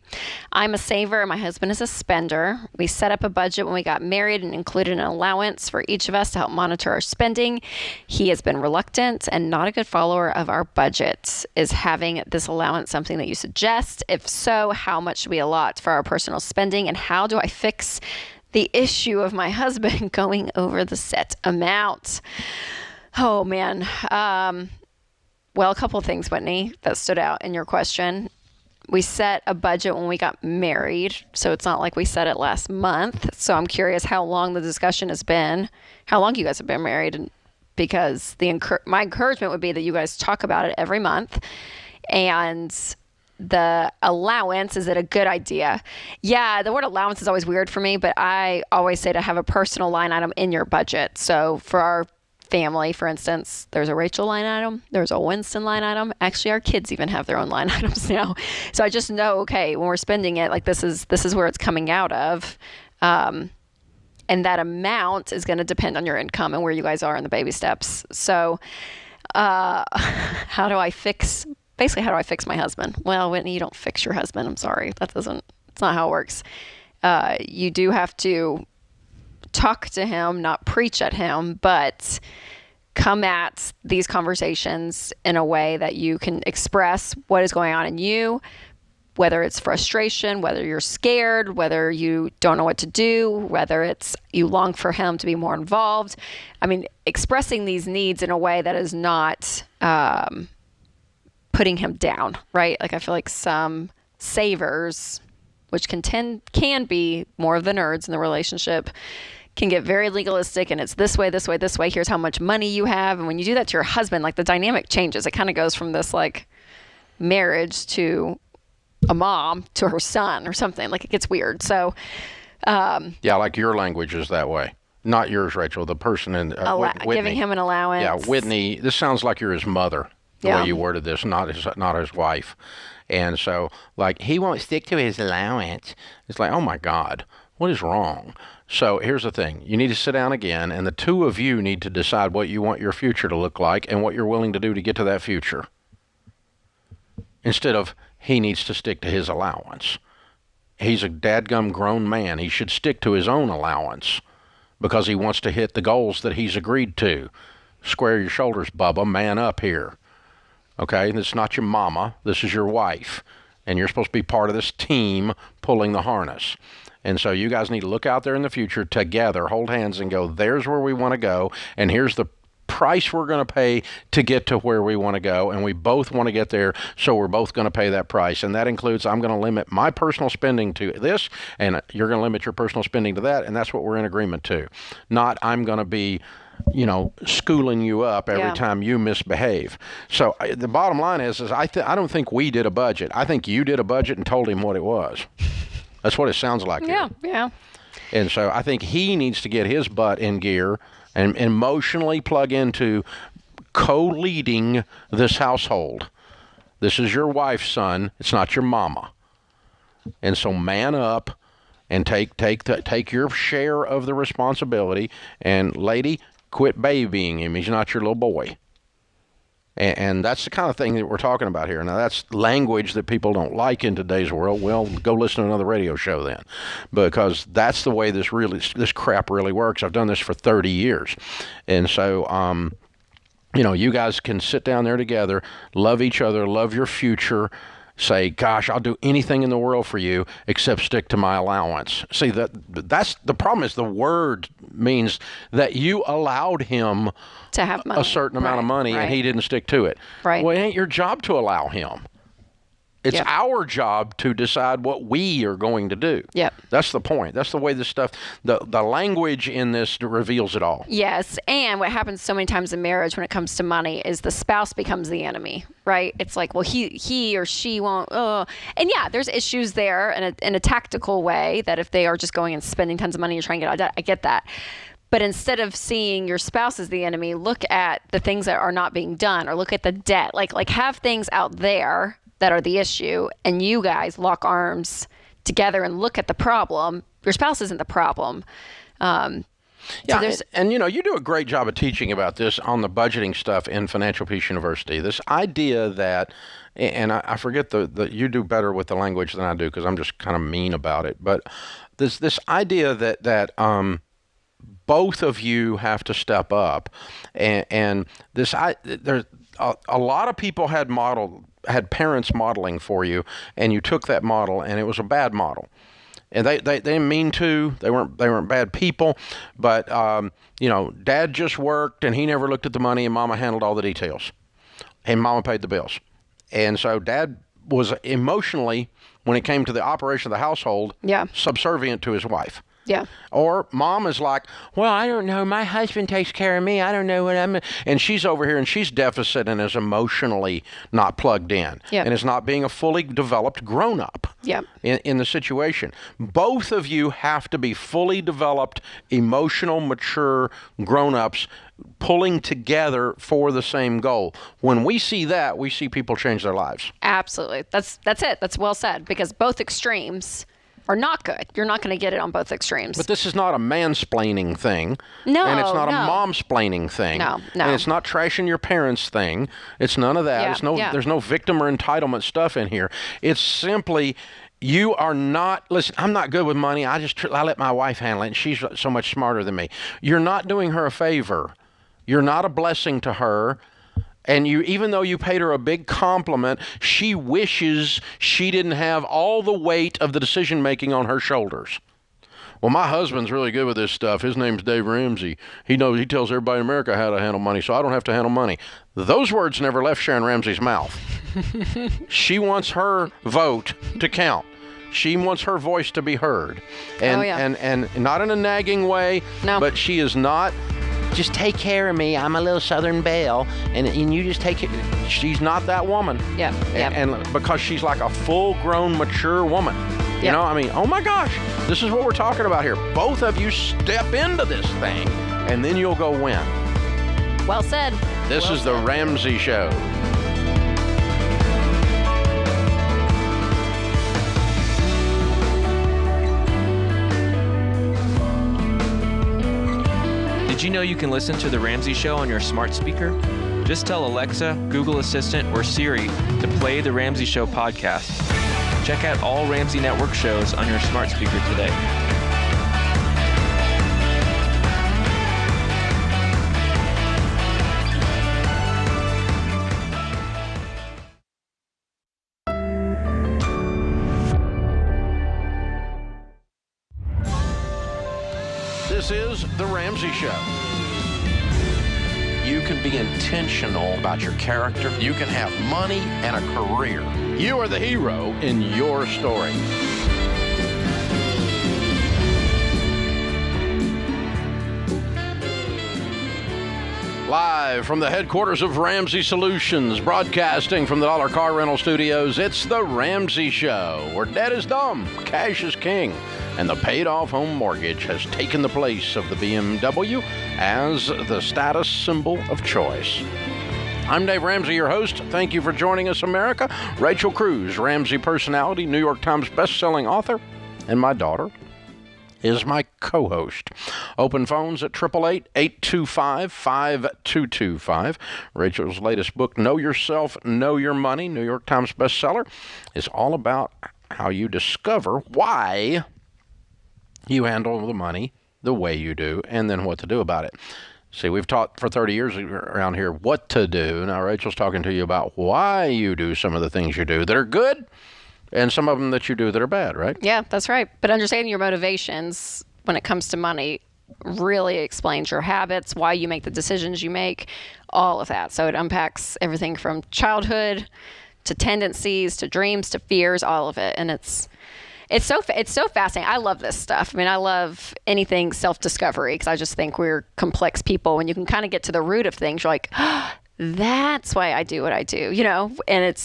I'm a saver and my husband is a spender. We set up a budget when we got married and included an allowance for each of us to help monitor our spending. He has been reluctant and not a good follower of our budget. Is having this allowance something that you suggest? If so, how much should we allot for our personal spending, and how do I fix the issue of my husband going over the set amount? Oh, man. Well, a couple of things, Whitney, that stood out in your question. We set a budget when we got married, so it's not like we set it last month. So I'm curious how long the discussion has been, how long you guys have been married, and because my encouragement would be that you guys talk about it every month. And the allowance, is it a good idea? Yeah, the word allowance is always weird for me, but I always say to have a personal line item in your budget. So for our family, for instance, there's a Rachel line item, there's a Winston line item. Actually, our kids even have their own line items now. So I just know, okay, when we're spending it, like this is where it's coming out of. And that amount is going to depend on your income and where you guys are in the baby steps. So how do I fix my husband? Well, Whitney, you don't fix your husband. I'm sorry. It's not how it works. You do have to talk to him, not preach at him, but come at these conversations in a way that you can express what is going on in you, whether it's frustration, whether you're scared, whether you don't know what to do, whether it's you long for him to be more involved. I mean, expressing these needs in a way that is not putting him down, right? Like I feel like some savers, which can be more of the nerds in the relationship, can get very legalistic, and it's this way, this way, this way. Here's how much money you have. And when you do that to your husband, like the dynamic changes. It kind of goes from this like marriage to a mom to her son or something. Like it gets weird. So, yeah, like your language is that way. Not yours, Rachel. The person in Whitney. Giving him an allowance. Yeah, Whitney. This sounds like you're his mother. The way you worded this, not his wife. And so, like, he won't stick to his allowance. It's like, oh my God, what is wrong? So here's the thing. You need to sit down again, and the two of you need to decide what you want your future to look like and what you're willing to do to get to that future. Instead of, he needs to stick to his allowance. He's a dadgum grown man. He should stick to his own allowance because he wants to hit the goals that he's agreed to. Square your shoulders, Bubba. Man up here. Okay? This is not your mama. This is your wife. and you're supposed to be part of this team pulling the harness. And so you guys need to look out there in the future together, hold hands and go, there's where we want to go, and here's the price we're going to pay to get to where we want to go, and we both want to get there, so we're both going to pay that price. And that includes, I'm going to limit my personal spending to this, and you're going to limit your personal spending to that, and that's what we're in agreement to. Not I'm going to be, schooling you up every time you misbehave. So the bottom line is I don't think we did a budget. I think you did a budget and told him what it was. That's what it sounds like. Yeah. And so I think he needs to get his butt in gear and emotionally plug into co-leading this household. This is your wife, son. It's not your mama. And so man up and take your share of the responsibility. And lady, quit babying him. He's not your little boy. And that's the kind of thing that we're talking about here. Now, that's language that people don't like in today's world. Well, go listen to another radio show then, because that's the way this crap really works. I've done this for 30 years. And so, you guys can sit down there together, love each other, love your future, say, gosh, I'll do anything in the world for you except stick to my allowance. See, that's the problem. Is the word means that you allowed him to have money. A certain amount of money, and he didn't stick to it. Right. Well, it ain't your job to allow him. It's our job to decide what we are going to do. Yep. That's the point. That's the way this stuff, the language in this reveals it all. Yes, and what happens so many times in marriage when it comes to money is the spouse becomes the enemy, right? It's like, well, he or she won't, and yeah, there's issues there in a tactical way that if they are just going and spending tons of money and trying to get out of debt, I get that. But instead of seeing your spouse as the enemy, look at the things that are not being done, or look at the debt. Like have things out there that are the issue, and you guys lock arms together and look at the problem. Your spouse isn't the problem. You do a great job of teaching about this on the budgeting stuff in Financial Peace University. This idea that, and I forget you do better with the language than I do because I'm just kind of mean about it, but this idea that both of you have to step up, and there's a lot of people had parents modeling for you, and you took that model, and it was a bad model. And they didn't mean to. They weren't bad people, but Dad just worked, and he never looked at the money, and Mama handled all the details, and Mama paid the bills. And so Dad was emotionally, when it came to the operation of the household, subservient to his wife. Yeah. Or Mom is like, well, I don't know. My husband takes care of me. I don't know what I'm... And she's over here and she's deficit and is emotionally not plugged in. Yep. And is not being a fully developed grown-up in the situation. Both of you have to be fully developed, emotional, mature grown-ups pulling together for the same goal. When we see that, we see people change their lives. Absolutely. That's it. That's well said, because both extremes are not good. You're not going to get it on both extremes. But this is not a mansplaining thing. No, and it's not a momsplaining thing. No. And it's not trashing your parents thing. It's none of that. There's no victim or entitlement stuff in here. It's simply, you are not, listen, I'm not good with money. I let my wife handle it, and she's so much smarter than me. You're not doing her a favor. You're not a blessing to her. And even though you paid her a big compliment, she wishes she didn't have all the weight of the decision-making on her shoulders. Well, my husband's really good with this stuff. His name's Dave Ramsey. He tells everybody in America how to handle money, so I don't have to handle money. Those words never left Sharon Ramsey's mouth. She wants her vote to count. She wants her voice to be heard. And not in a nagging way, but she is not... Just take care of me. I'm a little Southern belle, and you just take it. She's not that woman. Yeah. And because she's like a full-grown, mature woman. You know, I mean, oh my gosh, this is what we're talking about here. Both of you step into this thing, and then you'll go win. Well said. This is the Ramsey Show. Did you know you can listen to The Ramsey Show on your smart speaker? Just tell Alexa, Google Assistant, or Siri to play The Ramsey Show podcast. Check out all Ramsey Network shows on your smart speaker today. This is The Ramsey Show. You can be intentional about your character. You can have money and a career. You are the hero in your story. Live from the headquarters of Ramsey Solutions, broadcasting from the Dollar Car Rental Studios, it's The Ramsey Show, where debt is dumb, cash is king, and the paid-off home mortgage has taken the place of the BMW as the status symbol of choice. I'm Dave Ramsey, your host. Thank you for joining us, America. Rachel Cruz, Ramsey personality, New York Times best-selling author, and my daughter is my co-host. Open phones at 888-825-5225. Rachel's latest book, Know Yourself, Know Your Money, New York Times bestseller, is all about how you discover why you handle the money the way you do and then what to do about it. See, we've taught for 30 years around here what to do. Now, Rachel's talking to you about why you do some of the things you do that are good and some of them that you do that are bad, right? Yeah, that's right. But understanding your motivations when it comes to money really explains your habits, why you make the decisions you make, all of that. So it unpacks everything from childhood to tendencies to dreams to fears, all of it. And it's so fascinating. I love this stuff. I mean, I love anything self-discovery because I just think we're complex people. When you can kind of get to the root of things, you're like, oh, that's why I do what I do, you know? And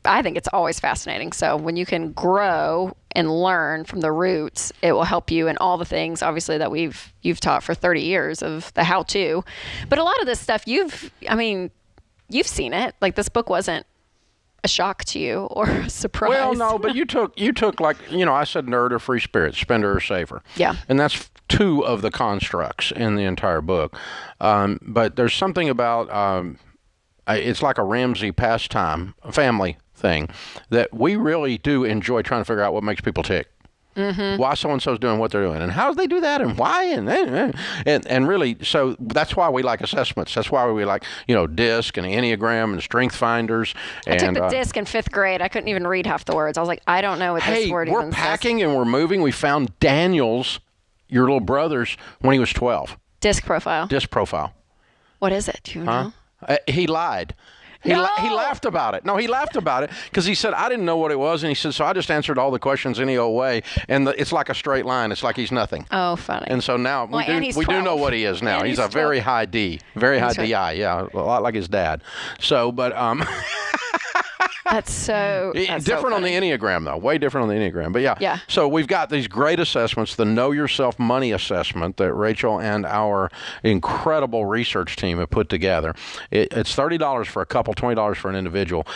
I think it's always fascinating. So when you can grow and learn from the roots, it will help you in all the things, obviously, that you've taught for 30 years of the how-to. But a lot of this stuff, you've seen it. Like, this book wasn't a shock to you or a surprise. Well, no, but you took like, I said nerd or free spirit, spender or saver. Yeah. And that's two of the constructs in the entire book. But there's something about, it's like a Ramsey pastime, a family thing, that we really do enjoy trying to figure out what makes people tick. Mm-hmm. Why so-and-so's doing what they're doing, and how do they do that, and why, and really, so that's why we like assessments. That's why we like, DISC and Enneagram and Strength Finders. I took the DISC in 5th grade. I couldn't even read half the words. I was like, I don't know what this word even says. We're packing and we're moving. We found Daniel's, your little brother's, when he was 12. DISC profile. DISC profile. What is it? Do you know? He lied. He laughed about it. No, he laughed about it because he said, I didn't know what it was. And he said, so I just answered all the questions any old way. And it's like a straight line. It's like he's nothing. Oh, funny. And so now we do know what he is now. He's a very high D, very high DI. Yeah, a lot like his dad. So, but... That's different so on the Enneagram, though. Way different on the Enneagram. But yeah. So we've got these great assessments, the Know Yourself Money assessment that Rachel and our incredible research team have put together. It's $30 for a couple, $20 for an individual.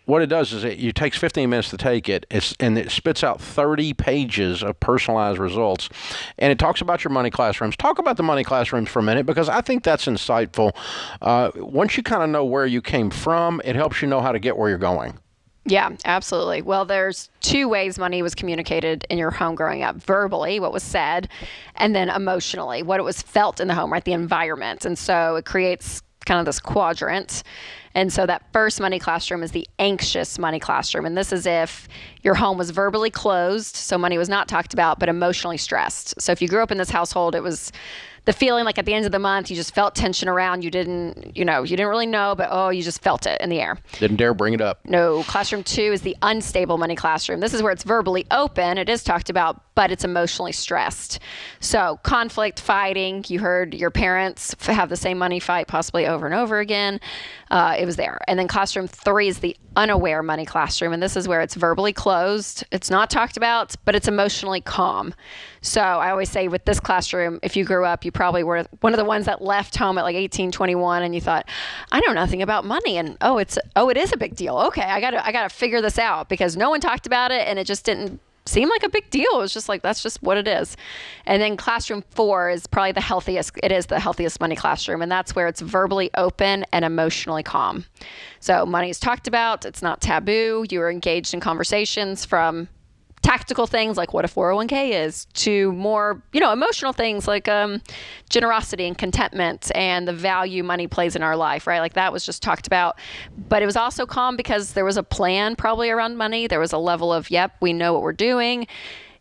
What it does is it takes 15 minutes to take it, and it spits out 30 pages of personalized results. And it talks about your money classrooms. Talk about the money classrooms for a minute, because I think that's insightful. Once you kind of know where you came from, it helps you know how to get where you're going. Yeah, absolutely. Well, there's two ways money was communicated in your home growing up. Verbally, what was said, and then emotionally, what it was felt in the home, right? The environment. And so it creates kind of this quadrant. And so that first money classroom is the anxious money classroom. And this is if your home was verbally closed, so money was not talked about, but emotionally stressed. So if you grew up in this household, it was the feeling like at the end of the month, you just felt tension around. You didn't really know, but you just felt it in the air. Didn't dare bring it up. No. Classroom 2 is the unstable money classroom. This is where it's verbally open. It is talked about, but it's emotionally stressed. So conflict, fighting. You heard your parents have the same money fight possibly over and over again. It was there. And then classroom 3 is the unaware money classroom. And this is where it's verbally closed. It's not talked about, but it's emotionally calm. So I always say with this classroom, if you grew up, you probably were one of the ones that left home at like 18, 21, and you thought, I know nothing about money. And it is a big deal. Okay, I gotta figure this out, because no one talked about it, and it just didn't seem like a big deal. It was just like, that's just what it is. And then classroom 4 is probably the healthiest. It is the healthiest money classroom. And that's where it's verbally open and emotionally calm. So money is talked about. It's not taboo. You are engaged in conversations from tactical things like what a 401k is to more, emotional things like generosity and contentment and the value money plays in our life, right? Like that was just talked about. But it was also calm because there was a plan probably around money. There was a level of, yep, we know what we're doing.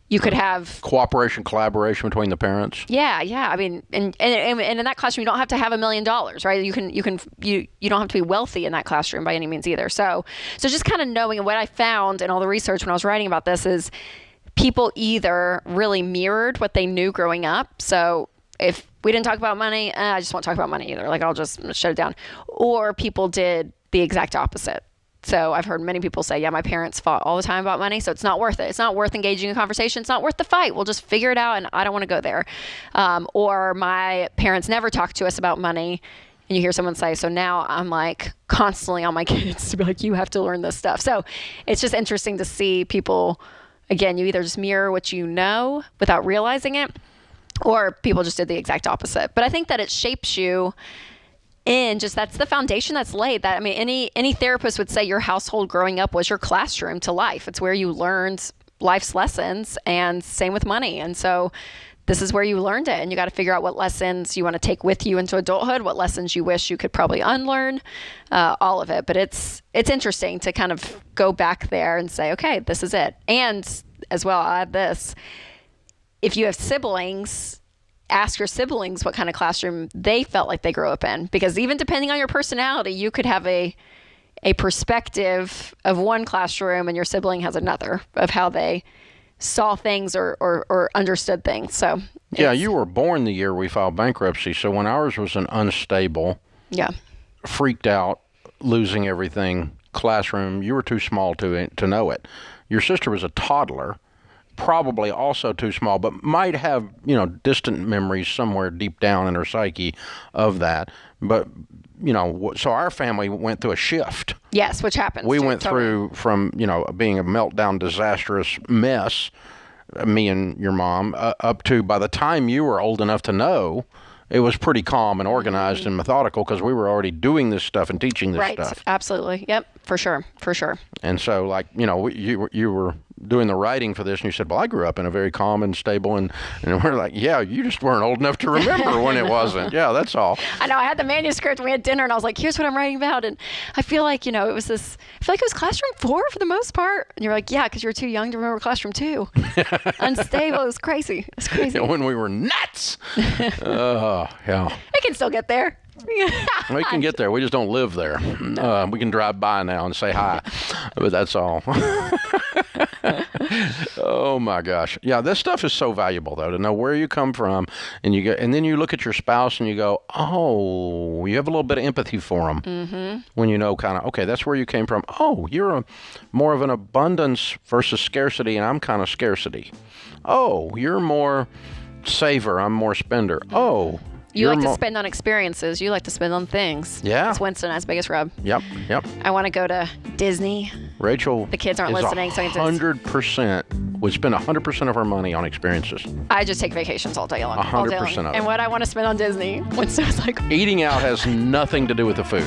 you could have cooperation, collaboration between the parents. Yeah. I mean, and in that classroom, you don't have to have $1 million, right? You don't have to be wealthy in that classroom by any means either. So just kind of knowing, and what I found in all the research when I was writing about this is people either really mirrored what they knew growing up. So if we didn't talk about money, I just won't talk about money either. Like, I'll just shut it down. Or people did the exact opposite. So I've heard many people say, yeah, my parents fought all the time about money, so it's not worth it. It's not worth engaging in a conversation. It's not worth the fight. We'll just figure it out, and I don't want to go there. Or my parents never talked to us about money. And you hear someone say, so now I'm like constantly on my kids to be like, you have to learn this stuff. So it's just interesting to see people, again, you either just mirror what you know without realizing it, or people just did the exact opposite. But I think that it shapes you in just, that's the foundation that's laid. That, I mean, any therapist would say your household growing up was your classroom to life. It's where you learned life's lessons, and same with money. And so this is where you learned it, and you got to figure out what lessons you want to take with you into adulthood, what lessons you wish you could probably unlearn, all of it. But it's interesting to kind of go back there and say, okay, this is it. And as well, I'll add this. If you have siblings, ask your siblings what kind of classroom they felt like they grew up in, because even depending on your personality, you could have a perspective of one classroom and your sibling has another of how they saw things or understood things. So yeah, you were born the year we filed bankruptcy, so when ours was an unstable, freaked out, losing everything classroom, you were too small to know it. Your sister was a toddler, probably also too small, but might have, distant memories somewhere deep down in her psyche of that. But, so our family went through a shift. Yes, which happens. We went through from, being a meltdown, disastrous mess, me and your mom, up to, by the time you were old enough to know, it was pretty calm and organized and methodical, because we were already doing this stuff and teaching this stuff. Right, absolutely. Yep, for sure. And so, like, you were doing the writing for this, and you said, well, I grew up in a very calm and stable, and we're like, yeah, you just weren't old enough to remember when it wasn't. Yeah, that's all. I know. I had the manuscript, and we had dinner, and I was like, here's what I'm writing about. And I feel like, it was this, I feel like it was classroom 4 for the most part. And you're like, yeah, because you were too young to remember classroom 2. Unstable. It was crazy. It's crazy. When we were nuts. Yeah. I can still get there. We can get there. We just don't live there. We can drive by now and say hi, but that's all. Oh my gosh. Yeah, this stuff is so valuable though, to know where you come from, and then you look at your spouse and you go, oh, you have a little bit of empathy for them. Mm-hmm. When you know kind of, okay, that's where you came from. Oh, you're more of an abundance versus scarcity, and I'm kind of scarcity. Oh, you're more saver, I'm more spender. Oh, you like to spend on experiences. You like to spend on things. Yeah. That's Winston as biggest rub. Yep. I want to go to Disney. Rachel, the kids aren't listening, so I can 100% would spend 100% of her money on experiences. I just take vacations all day long. 100% of it. And what I want to spend on Disney, Winston's like, eating out has nothing to do with the food.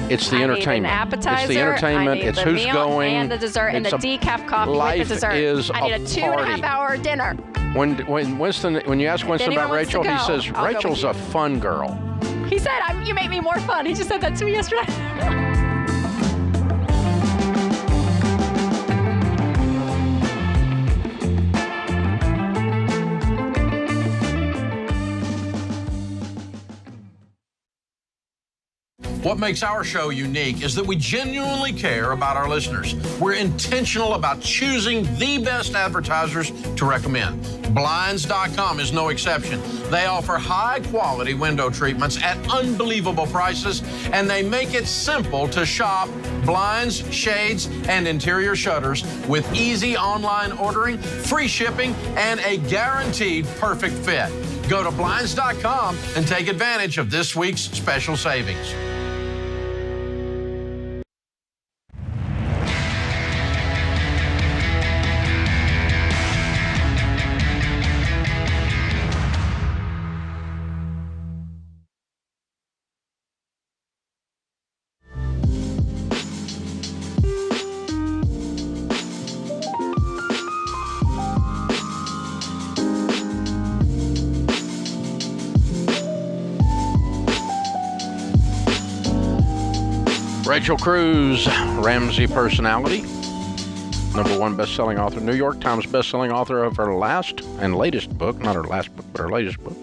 It's the entertainment. I need an appetizer. It's the entertainment. It's the who's meal going. And the dessert and the decaf coffee with the dessert. Is I need a 2.5-hour dinner. When you ask Winston about Rachel, he says Rachel's a fun girl. He said, "You make me more fun." He just said that to me yesterday. What makes our show unique is that we genuinely care about our listeners. We're intentional about choosing the best advertisers to recommend. Blinds.com is no exception. They offer high-quality window treatments at unbelievable prices, and they make it simple to shop blinds, shades, and interior shutters with easy online ordering, free shipping, and a guaranteed perfect fit. Go to Blinds.com and take advantage of this week's special savings. Rachel Cruz, Ramsey personality. #1 best-selling author, New York Times best-selling author of her last and latest book, not her last book, but her latest book,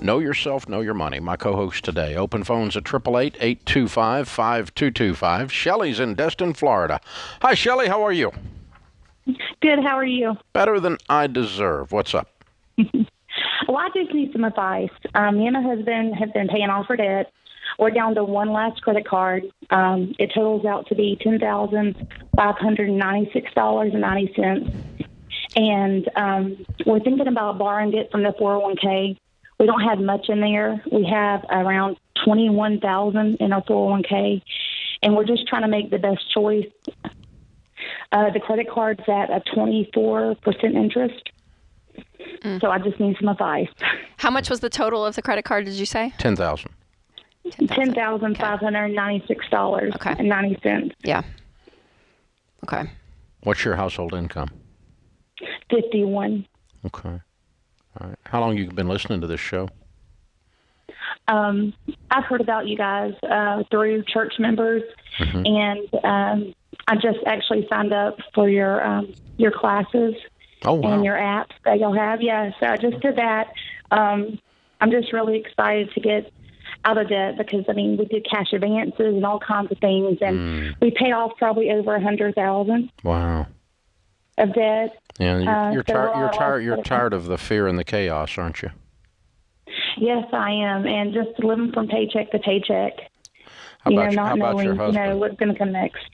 Know Yourself, Know Your Money. My co-host today. Open phones at 888-825-5225. Shelley's in Destin, Florida. Hi, Shelley. How are you? Good. How are you? Better than I deserve. What's up? Well, I just need some advice. Me and my husband have been paying off our debt. We're down to one last credit card. It totals out to be $10,596.90. And we're thinking about borrowing it from the 401k. We don't have much in there. We have around $21,000 in our 401k, and we're just trying to make the best choice. The credit card's at a 24% interest, so I just need some advice. How much was the total of the credit card, did you say? $10,000. $10,596.90. Yeah. Okay. What's your household income? 51. Okay. All right. How long have you been listening to this show? I've heard about you guys through church members, and I just actually signed up for your classes and your apps that y'all have. Yeah, so I just did that. I'm just really excited to get out of debt because, I mean, we did cash advances and all kinds of things, and we paid off probably over $100,000. Wow. Of debt. Yeah, you're tired of the fear and the chaos, aren't you? Yes, I am, and just living from paycheck to paycheck. How about not knowing, your husband? what's going to come next.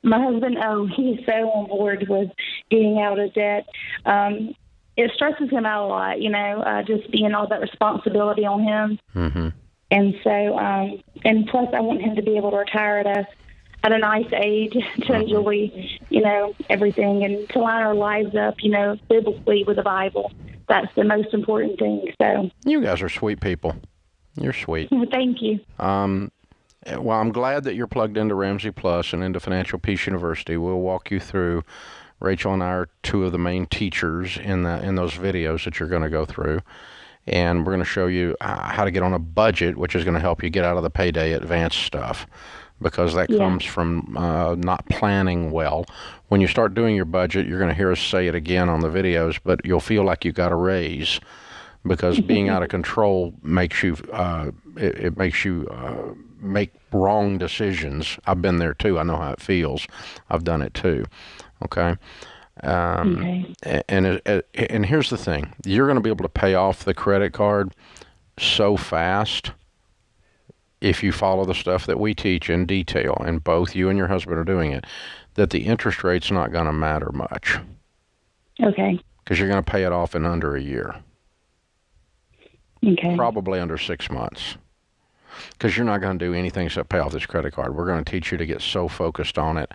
My husband, he's so on board with getting out of debt. It stresses him out a lot, just being all that responsibility on him. Mm-hmm. And so, and plus, I want him to be able to retire at a nice age to enjoy, everything and to line our lives up, biblically with the Bible. That's the most important thing. So you guys are sweet people. You're sweet. Thank you. Well, I'm glad that you're plugged into Ramsey Plus and into Financial Peace University. We'll walk you through. Rachel and I are two of the main teachers in those videos that you're going to go through. And we're going to show you how to get on a budget, which is going to help you get out of the payday advance stuff. Because that comes from not planning well. When you start doing your budget, you're going to hear us say it again on the videos, but you'll feel like you got a raise because being out of control makes you it makes you make wrong decisions. I've been there too. I know how it feels. I've done it too. Okay. And here's the thing: you're going to be able to pay off the credit card so fast. If you follow the stuff that we teach in detail, and both you and your husband are doing it, that the interest rate's not going to matter much. Okay. Because you're going to pay it off in under a year. Okay. Probably under 6 months. Because you're not going to do anything except pay off this credit card. We're going to teach you to get so focused on it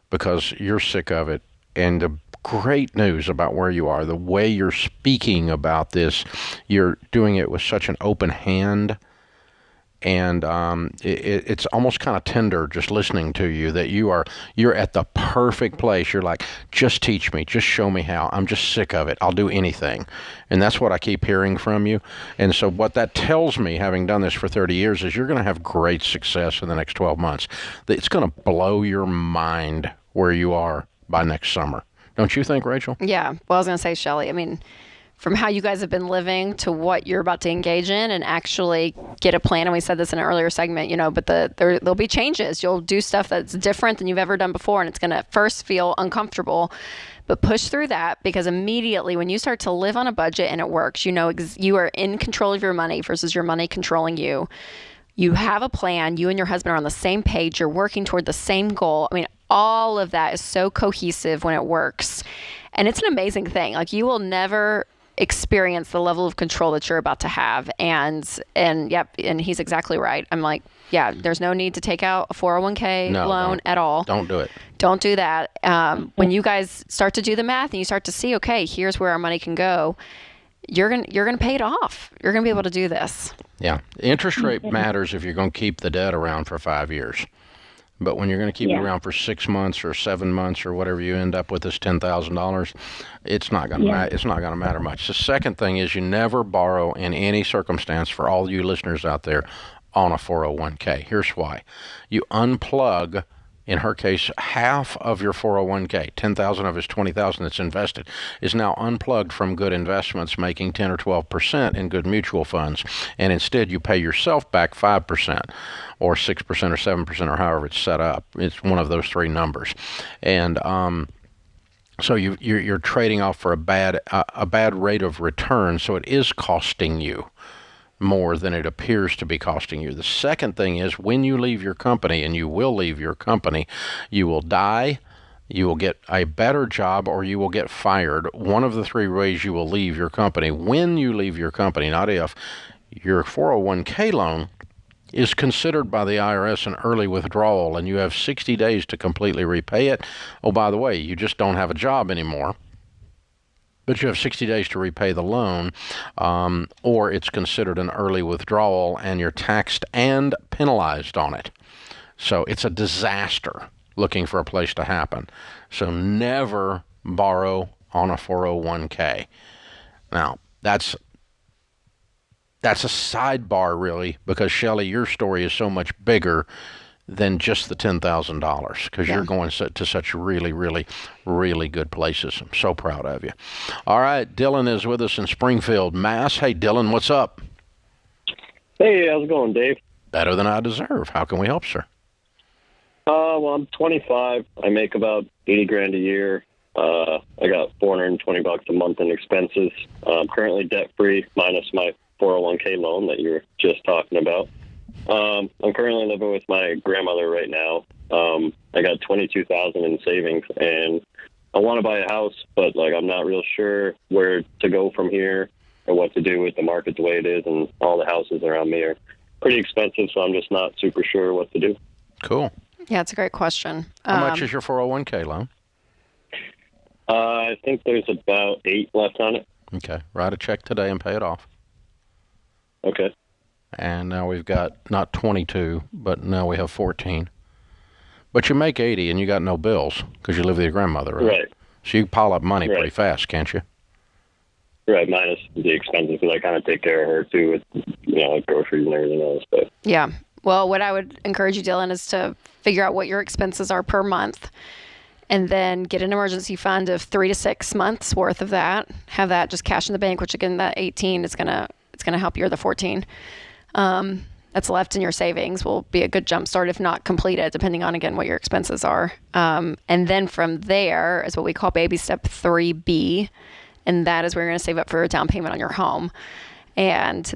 because you're sick of it. And the great news about where you are, the way you're speaking about this, you're doing it with such an open hand. And it's almost kind of tender just listening to you that you're at the perfect place. You're like, just teach me, just show me how. I'm just sick of it. I'll do anything. And that's what I keep hearing from you. And so what that tells me, having done this for 30 years, is you're going to have great success in the next 12 months. It's going to blow your mind where you are by next summer. Don't you think, Rachel? Yeah. Well, I was going to say, Shelley, I mean, from how you guys have been living to what you're about to engage in and actually get a plan. And we said this in an earlier segment, but there'll be changes. You'll do stuff that's different than you've ever done before. And it's going to first feel uncomfortable, but push through that because immediately when you start to live on a budget and it works, you are in control of your money versus your money controlling you. You have a plan. You and your husband are on the same page. You're working toward the same goal. I mean, all of that is so cohesive when it works. And it's an amazing thing. Like you will never experience the level of control that you're about to have. And he's exactly right. I'm like, yeah, there's no need to take out a 401k loan at all. Don't do it. Don't do that. When you guys start to do the math and you start to see, okay, here's where our money can go, you're gonna pay it off. You're gonna be able to do this. Yeah, interest rate matters if you're going to keep the debt around for 5 years. But when you're going to keep it around for 6 months or 7 months or whatever you end up with this $10,000, it's not going to it's not going to matter much. The second thing is you never borrow in any circumstance, for all you listeners out there, on a 401k. Here's why: you unplug in her case, half of your 401k, 10,000 of his 20,000 that's invested, is now unplugged from good investments, making 10 or 12% in good mutual funds, and instead you pay yourself back 5% or 6% or 7% or however it's set up. It's one of those three numbers, and so you're trading off for a bad rate of return. So it is costing you more than it appears to be costing you. The second thing is, when you leave your company, and you will leave your company, you will die, you will get a better job, or you will get fired. One of the three ways you will leave your company. When you leave your company, not if, your 401k loan is considered by the IRS an early withdrawal, and you have 60 days to completely repay it. Oh, by the way, you just don't have a job anymore, but you have 60 days to repay the loan, or it's considered an early withdrawal, and you're taxed and penalized on it. So it's a disaster looking for a place to happen. So never borrow on a 401k. Now, that's a sidebar, really, because, Shelley, your story is so much bigger than just the $10,000, because you're going to such really, really, really good places. I'm so proud of you. All right, Dylan is with us in Springfield, Mass. Hey, Dylan, what's up? Hey, how's it going, Dave? Better than I deserve. How can we help, sir? Well, I'm 25. I make about $80,000 a year. I got $420 a month in expenses. I'm currently debt-free, minus my 401k loan that you were just talking about. I'm currently living with my grandmother right now. I got $22,000 in savings, and I want to buy a house, but I'm not real sure where to go from here or what to do with the market the way it is, and all the houses around me are pretty expensive, so I'm just not super sure what to do. Cool. Yeah, it's a great question. How much is your 401k loan? I think there's about 8 left on it. Okay. Write a check today and pay it off. Okay. And now we've got not 22, but now we have 14. But you make 80 and you got no bills because you live with your grandmother, right? Right. So you pile up money pretty fast, can't you? Right, minus the expenses, because I kind of take care of her too with, groceries and everything else. But yeah. Well, what I would encourage you, Dylan, is to figure out what your expenses are per month, and then get an emergency fund of 3 to 6 months worth of that. Have that just cash in the bank, which again, that 18 is gonna help you, or the 14. That's left in your savings will be a good jump start, if not completed, depending on, again, what your expenses are. And then from there is what we call baby step 3B. And that is where you're going to save up for a down payment on your home. And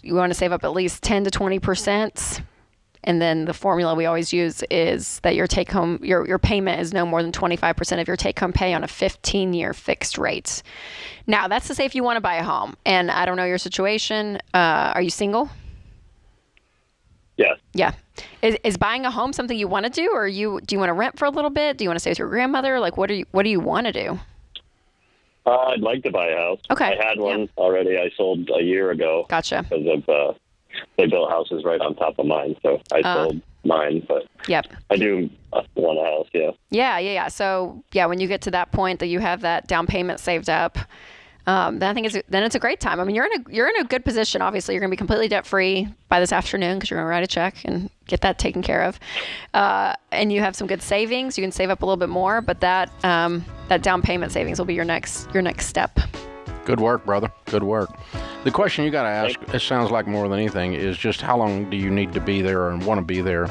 you want to save up at least 10 to 20%. And then the formula we always use is that your take home, your payment is no more than 25% of your take home pay on a 15-year fixed rate. Now, that's to say if you want to buy a home. And I don't know your situation. Are you single? Yeah. Yeah. Is buying a home something you want to do, or do you want to rent for a little bit? Do you want to stay with your grandmother? What do you want to do? I'd like to buy a house. Okay. I had one already. I sold a year ago. Gotcha. Because of they built houses right on top of mine, so I sold mine. But yep. I do want a house. Yeah. Yeah. So when you get to that point that you have that down payment saved up, then I think it's a great time. I mean, you're in a good position. Obviously, you're going to be completely debt free by this afternoon because you're going to write a check and get that taken care of. And you have some good savings. You can save up a little bit more, but that down payment savings will be your next step. Good work, brother. Good work. The question you got to ask, it sounds like more than anything, is just how long do you need to be there and want to be there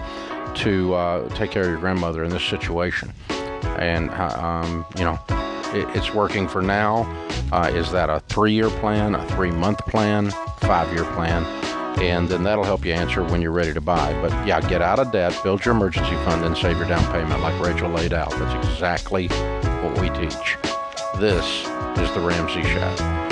to take care of your grandmother in this situation? And it's working for now. Is that a 3-year plan, a 3-month plan, 5-year plan? And then that'll help you answer when you're ready to buy. But yeah, get out of debt, build your emergency fund, and save your down payment like Rachel laid out. That's exactly what we teach. This is The Ramsey Show.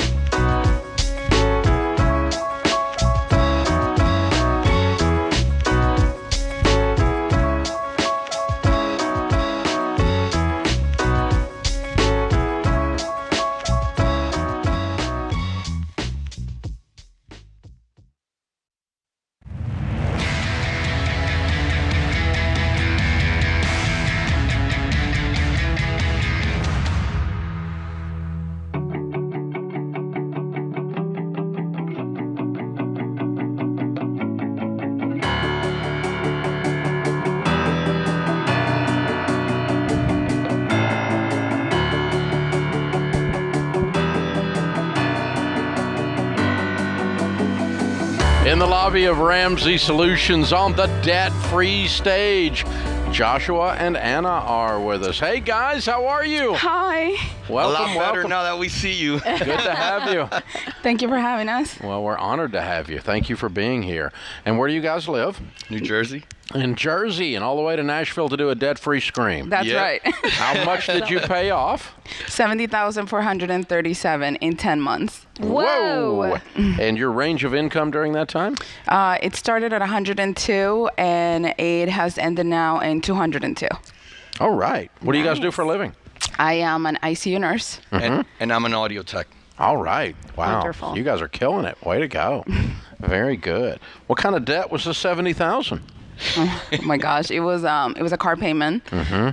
In the lobby of Ramsey Solutions on the debt-free stage, Joshua and Anna are with us. Hey guys, how are you? Hi. Welcome, welcome. now that we see you. Good to have you. Thank you for having us. Well, we're honored to have you. Thank you for being here. And where do you guys live? New Jersey. In Jersey, and all the way to Nashville to do a debt-free scream. That's right. How much did you pay off? $70,437 in 10 months. Whoa! And your range of income during that time? It started at 102, and it has ended now in 202. All right. What do you guys do for a living? I am an ICU nurse. And I'm an audio tech. All right. Wow. Wonderful. You guys are killing it. Way to go. Very good. What kind of debt was the $70,000? Oh my gosh, it was a car payment,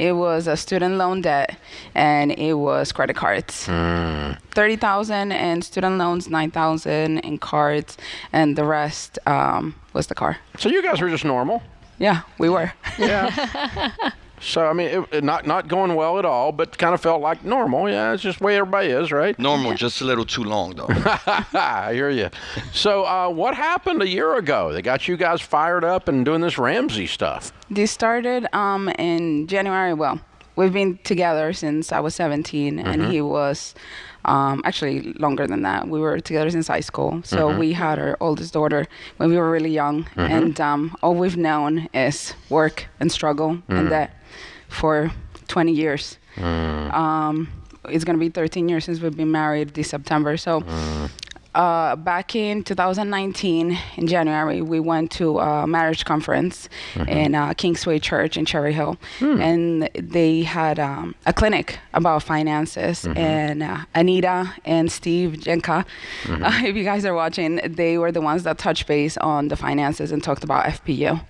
it was a student loan debt, and it was credit cards. $30,000 in student loans, $9,000 in cards, and the rest was the car. So you guys were just normal? Yeah, we were. Yeah. So, I mean, it not going well at all, but kind of felt like normal. Yeah, it's just the way everybody is, right? Normal, just a little too long, though. I hear you. So, what happened a year ago? They got you guys fired up and doing this Ramsey stuff. This started in January. Well, we've been together since I was 17, and he was actually longer than that. We were together since high school. So we had our oldest daughter when we were really young, and all we've known is work and struggle and that for 20 years. It's going to be 13 years since we've been married this September. So back in 2019, in January, we went to a marriage conference in Kingsway Church in Cherry Hill. And they had a clinic about finances. And Anita and Steve Jenka, if you guys are watching, they were the ones that touched base on the finances and talked about FPU.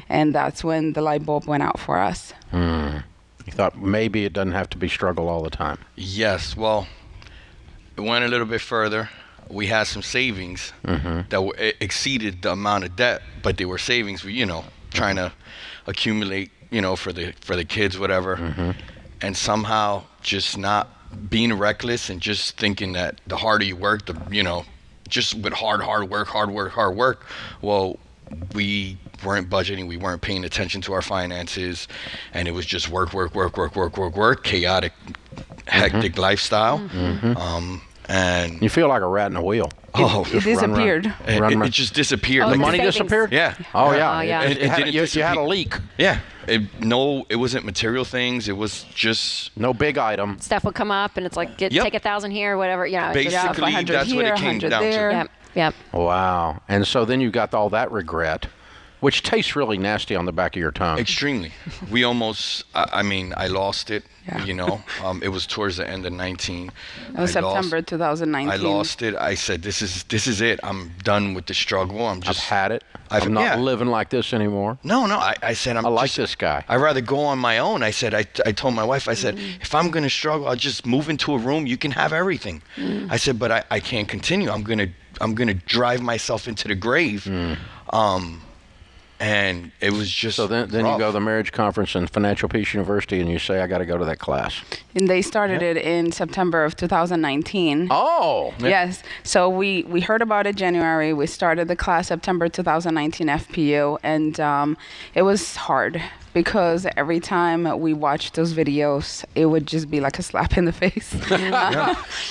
And that's when the light bulb went out for us. You thought maybe it doesn't have to be struggle all the time. Yes, well, it went a little bit further. We had some savings that exceeded the amount of debt, but they were savings, trying to accumulate, for the kids, whatever. And somehow just not being reckless and just thinking that the harder you work, just with hard work. Well, we weren't budgeting, we weren't paying attention to our finances, and it was just work, chaotic, hectic lifestyle. And you feel like a rat in a wheel. Oh, it disappeared. It just disappeared. The money disappeared? Yeah. Oh, yeah. You had a leak. Yeah. It wasn't material things. It was just no big item. Stuff would come up, and it's like take 1,000 here, whatever. Basically, that's what it came down to. Yep. Wow. And so then you got all that regret, which tastes really nasty on the back of your tongue. Extremely. We almost, I lost it, it was towards the end of 19. It was September 2019. I lost it. I said, this is it. I'm done with the struggle. I've had it. I'm not living like this anymore. No. I said, I like this guy. I'd rather go on my own. I said, I told my wife, I said, if I'm going to struggle, I'll just move into a room. You can have everything. I said, but I can't continue. I'm going to drive myself into the grave. And it was just so then you go to the marriage conference in Financial Peace University and you say, I got to go to that class. And they started it in September of 2019. Oh. Yes. So we heard about it January. We started the class September 2019 FPU, and it was hard because every time we watched those videos, it would just be like a slap in the face.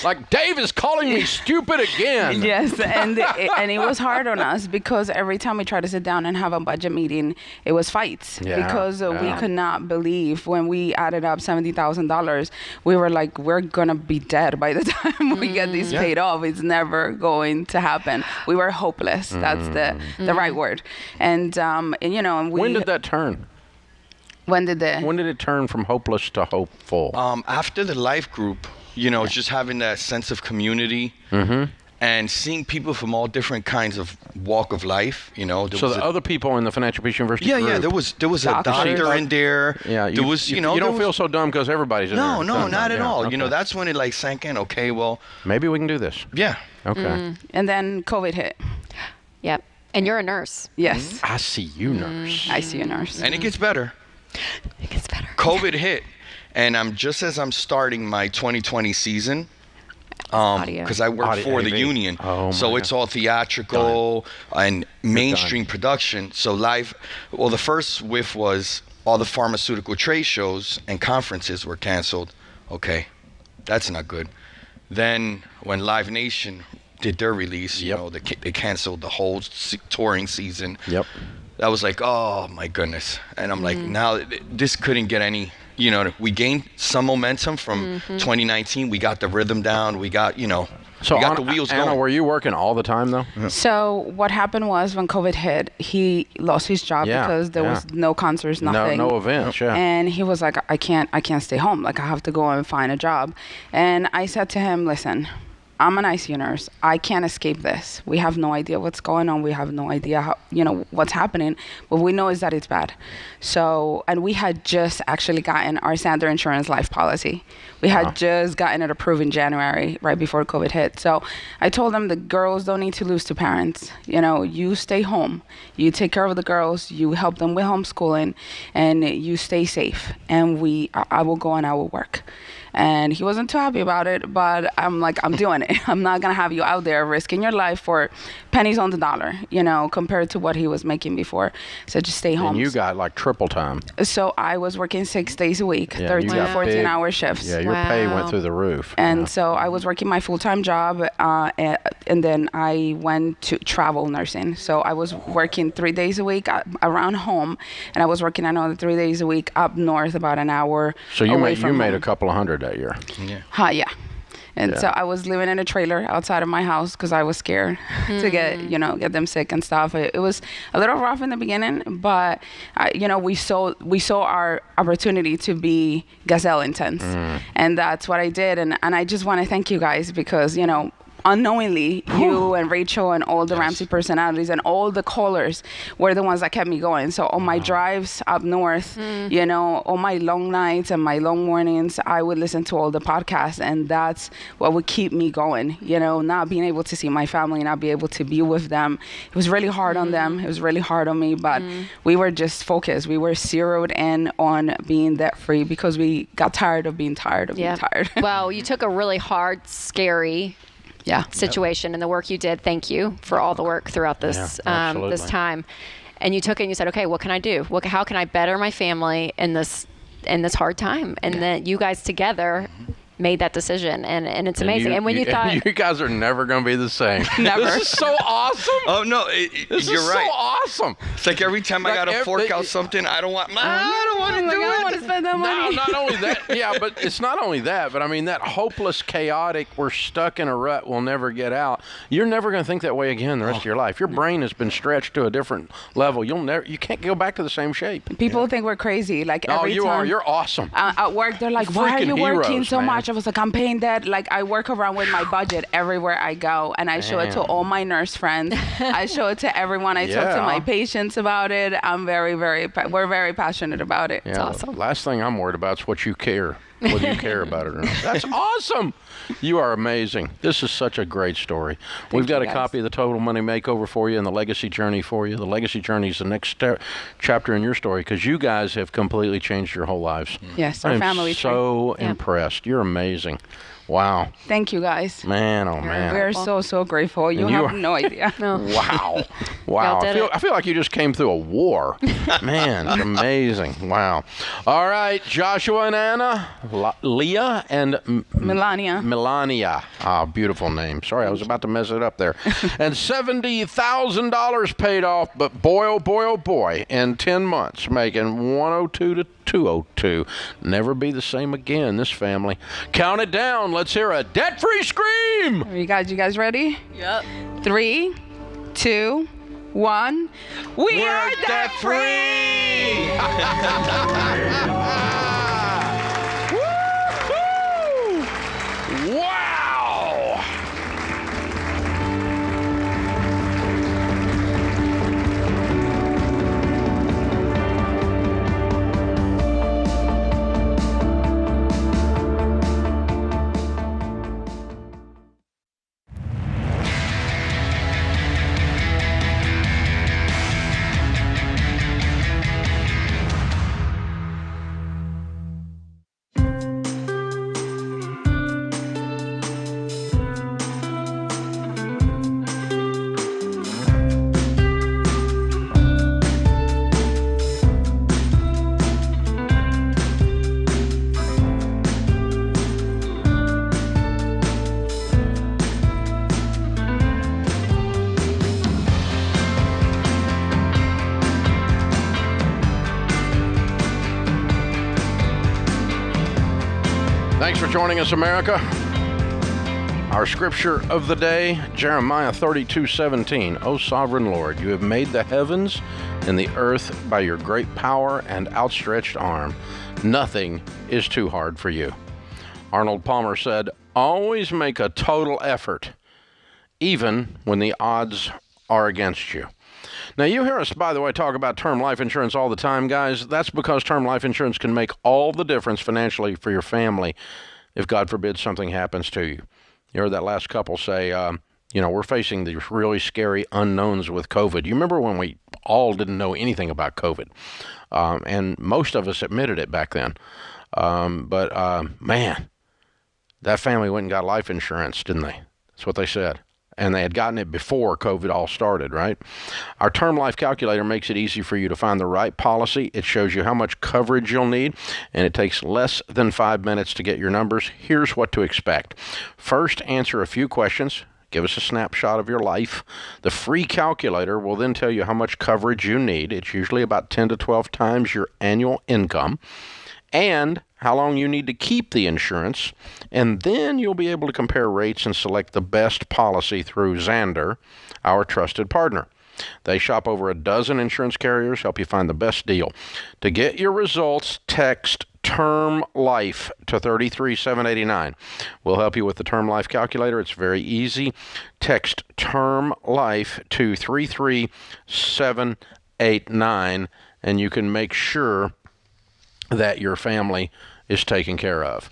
Like, Dave is calling me stupid again. Yes, and it was hard on us because every time we tried to sit down and have a budget meeting, it was fights because we could not believe when we added up $70,000, we were like, we're going to be dead by the time we get these paid off. It's never going to happen. We were hopeless. That's the right word. And when did that turn? When did it turn from hopeless to hopeful? After the life group, just having that sense of community and seeing people from all different kinds of walk of life. So the other people in the Financial Peace University group. Yeah. There was a doctor in there. Yeah. You don't feel so dumb because everybody's in there. No, not at all. Okay. That's when it sank in. Okay, well, maybe we can do this. Yeah. Okay. And then COVID hit. Yep. And you're a nurse. Yes. ICU nurse. ICU nurse. And it gets better. COVID hit, and I'm starting my 2020 season. because I work for the union. So it's all theatrical and mainstream production. So live, well, the first whiff was all the pharmaceutical trade shows and conferences were canceled. Okay, that's not good. Then when Live Nation did their release, you know, they canceled the whole touring season. That was like, oh my goodness. And I'm like, now this couldn't get any, you know, we gained some momentum from 2019. We got the rhythm down. We got, you know, so we got the wheels Anna, going. were you working all the time though? So what happened was when COVID hit, he lost his job because there was no concerts, nothing. No events, And he was like, I can't stay home. Like I have to go and find a job. And I said to him, listen, I'm an ICU nurse. I can't escape this. We have no idea what's going on. We have no idea how, you know, what's happening. What we know is that it's bad. So, and we had just actually gotten our standard insurance life policy. We had just gotten it approved in January, right before COVID hit. So I told them the girls don't need to lose to parents. You know, you stay home. You take care of the girls. You help them with homeschooling, and you stay safe. And I will go and I will work. And he wasn't too happy about it, but I'm like, I'm doing it. I'm not going to have you out there risking your life for pennies on the dollar, you know, compared to what he was making before. So just stay home. And you got like triple time. So I was working 6 days a week, 13 to 14-hour shifts. Yeah, your pay went through the roof. And so I was working my full-time job, and then I went to travel nursing. So I was working 3 days a week around home, and I was working another 3 days a week up north, about an hour So you away from made home. a couple of hundred that year. Yeah. And so I was living in a trailer outside of my house because I was scared to get them sick and stuff. It was a little rough in the beginning, but we saw our opportunity to be gazelle intense, and that's what I did. And I just want to thank you guys because unknowingly, you and Rachel and all the Ramsey personalities and all the callers were the ones that kept me going. So on my drives up north, all my long nights and my long mornings, I would listen to all the podcasts, and that's what would keep me going. Not being able to see my family, not be able to be with them. It was really hard on them. It was really hard on me, but we were just focused. We were zeroed in on being debt free because we got tired of being tired of being tired. Well, you took a really hard, scary situation and the work you did. Thank you for all the work throughout this this time. And you took it and you said, okay, what can I do? How can I better my family in this hard time? And then you guys together made that decision, and it's amazing. And when you thought you guys are never going to be the same. Never. This is so awesome. Oh no, this you're is right. so awesome. It's like every time I gotta fork out something, I don't want to do it. I don't want to spend that money. No, not only that. But it's not only that. But I mean, that hopeless, chaotic, we're stuck in a rut, we'll never get out. You're never going to think that way again the rest of your life. Your brain has been stretched to a different level. You can't go back to the same shape. People think we're crazy. Like every you time are. You're awesome. At work, they're like, "Why are you working so much?" I was like, "I'm paying that." Like I work around with my budget everywhere I go, and I show it to all my nurse friends. I show it to everyone. I talk to my patients about it. I'm we're very passionate about it. Yeah, it's awesome. Last thing I'm worried about is what you care. Whether you care about it or not. That's awesome. You are amazing. This is such a great story. We've got a copy of the Total Money Makeover for you and the Legacy Journey for you. The Legacy Journey is the next chapter in your story because you guys have completely changed your whole lives. Yes, our family. I'm so impressed. You're amazing. Wow. Thank you, guys. Man, oh man. We're so grateful. You have no idea. Wow. I feel like you just came through a war. Man, it's amazing. Wow. All right, Joshua and Anna, Leah and Melania. Ah, beautiful name. Sorry, I was about to mess it up there. And $70,000 paid off, but boy, oh boy, in 10 months, making 102 to 202. Never be the same again, this family. Count it down. Let's hear a debt-free scream. You guys ready? Yep. 3, 2, 1. We're debt-free! Wow! Thanks for joining us, America. Our scripture of the day, Jeremiah 32:17. O sovereign Lord, you have made the heavens and the earth by your great power and outstretched arm. Nothing is too hard for you. Arnold Palmer said, always make a total effort, even when the odds are against you. Now, you hear us, by the way, talk about term life insurance all the time, guys. That's because term life insurance can make all the difference financially for your family if, God forbid, something happens to you. You heard that last couple say, we're facing these really scary unknowns with COVID. You remember when we all didn't know anything about COVID? And most of us admitted it back then. Man, that family went and got life insurance, didn't they? That's what they said. And they had gotten it before COVID all started, right? Our term life calculator makes it easy for you to find the right policy. It shows you how much coverage you'll need, and it takes less than 5 minutes to get your numbers. Here's what to expect. First, answer a few questions. Give us a snapshot of your life. The free calculator will then tell you how much coverage you need. It's usually about 10 to 12 times your annual income, and how long you need to keep the insurance, and then you'll be able to compare rates and select the best policy through Xander, our trusted partner. They shop over a dozen insurance carriers, help you find the best deal. To get your results, text Term Life to 33789. We'll help you with the Term Life calculator. It's very easy. Text Term Life to 33789, and you can make sure that your family is taken care of.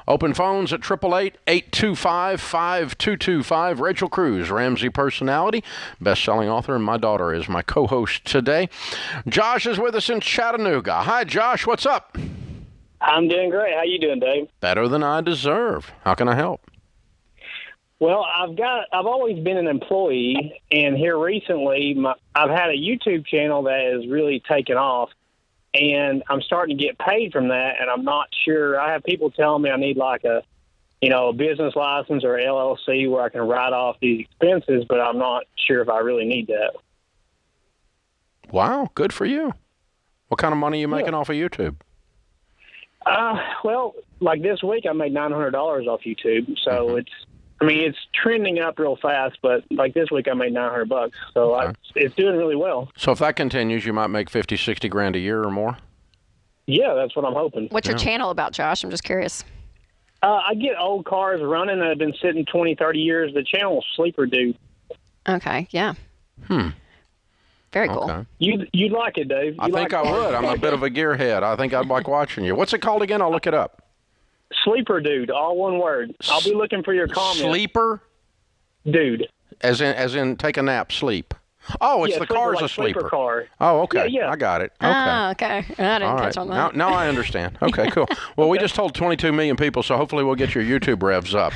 Open phones at 888-825-5225. Rachel Cruz, Ramsey personality, best-selling author, and my daughter is my co-host today. Josh is with us in Chattanooga. Hi, Josh. What's up? I'm doing great. How you doing, Dave? Better than I deserve. How can I help? Well, I've always been an employee, and here recently, I've had a YouTube channel that has really taken off. And I'm starting to get paid from that, and I'm not sure. I have people telling me I need like a business license or LLC where I can write off these expenses, but I'm not sure if I really need that. Wow, good for you. What kind of money are you making off of YouTube? Well, like this week I made $900 off YouTube, so it's trending up real fast, but like this week I made $900, so okay. It's doing really well. So if that continues, you might make 50, 60 grand a year or more? Yeah, that's what I'm hoping. What's your channel about, Josh? I'm just curious. I get old cars running that have been sitting 20, 30 years. The channel's Sleeper Dude. Okay, yeah. Very cool. Okay. You'd like it, Dave. I think I would. I'm a bit of a gearhead. I think I'd like watching you. What's it called again? I'll look it up. Sleeper Dude, all one word. I'll be looking for your comment. Sleeper? Dude. As in take a nap, sleep. Oh, it's the car's a sleeper. Car. Oh, okay. Yeah. I got it. Okay. Ah, okay. I didn't catch on that. Now I understand. Okay, cool. Well, we just told 22 million people, so hopefully we'll get your YouTube revs up.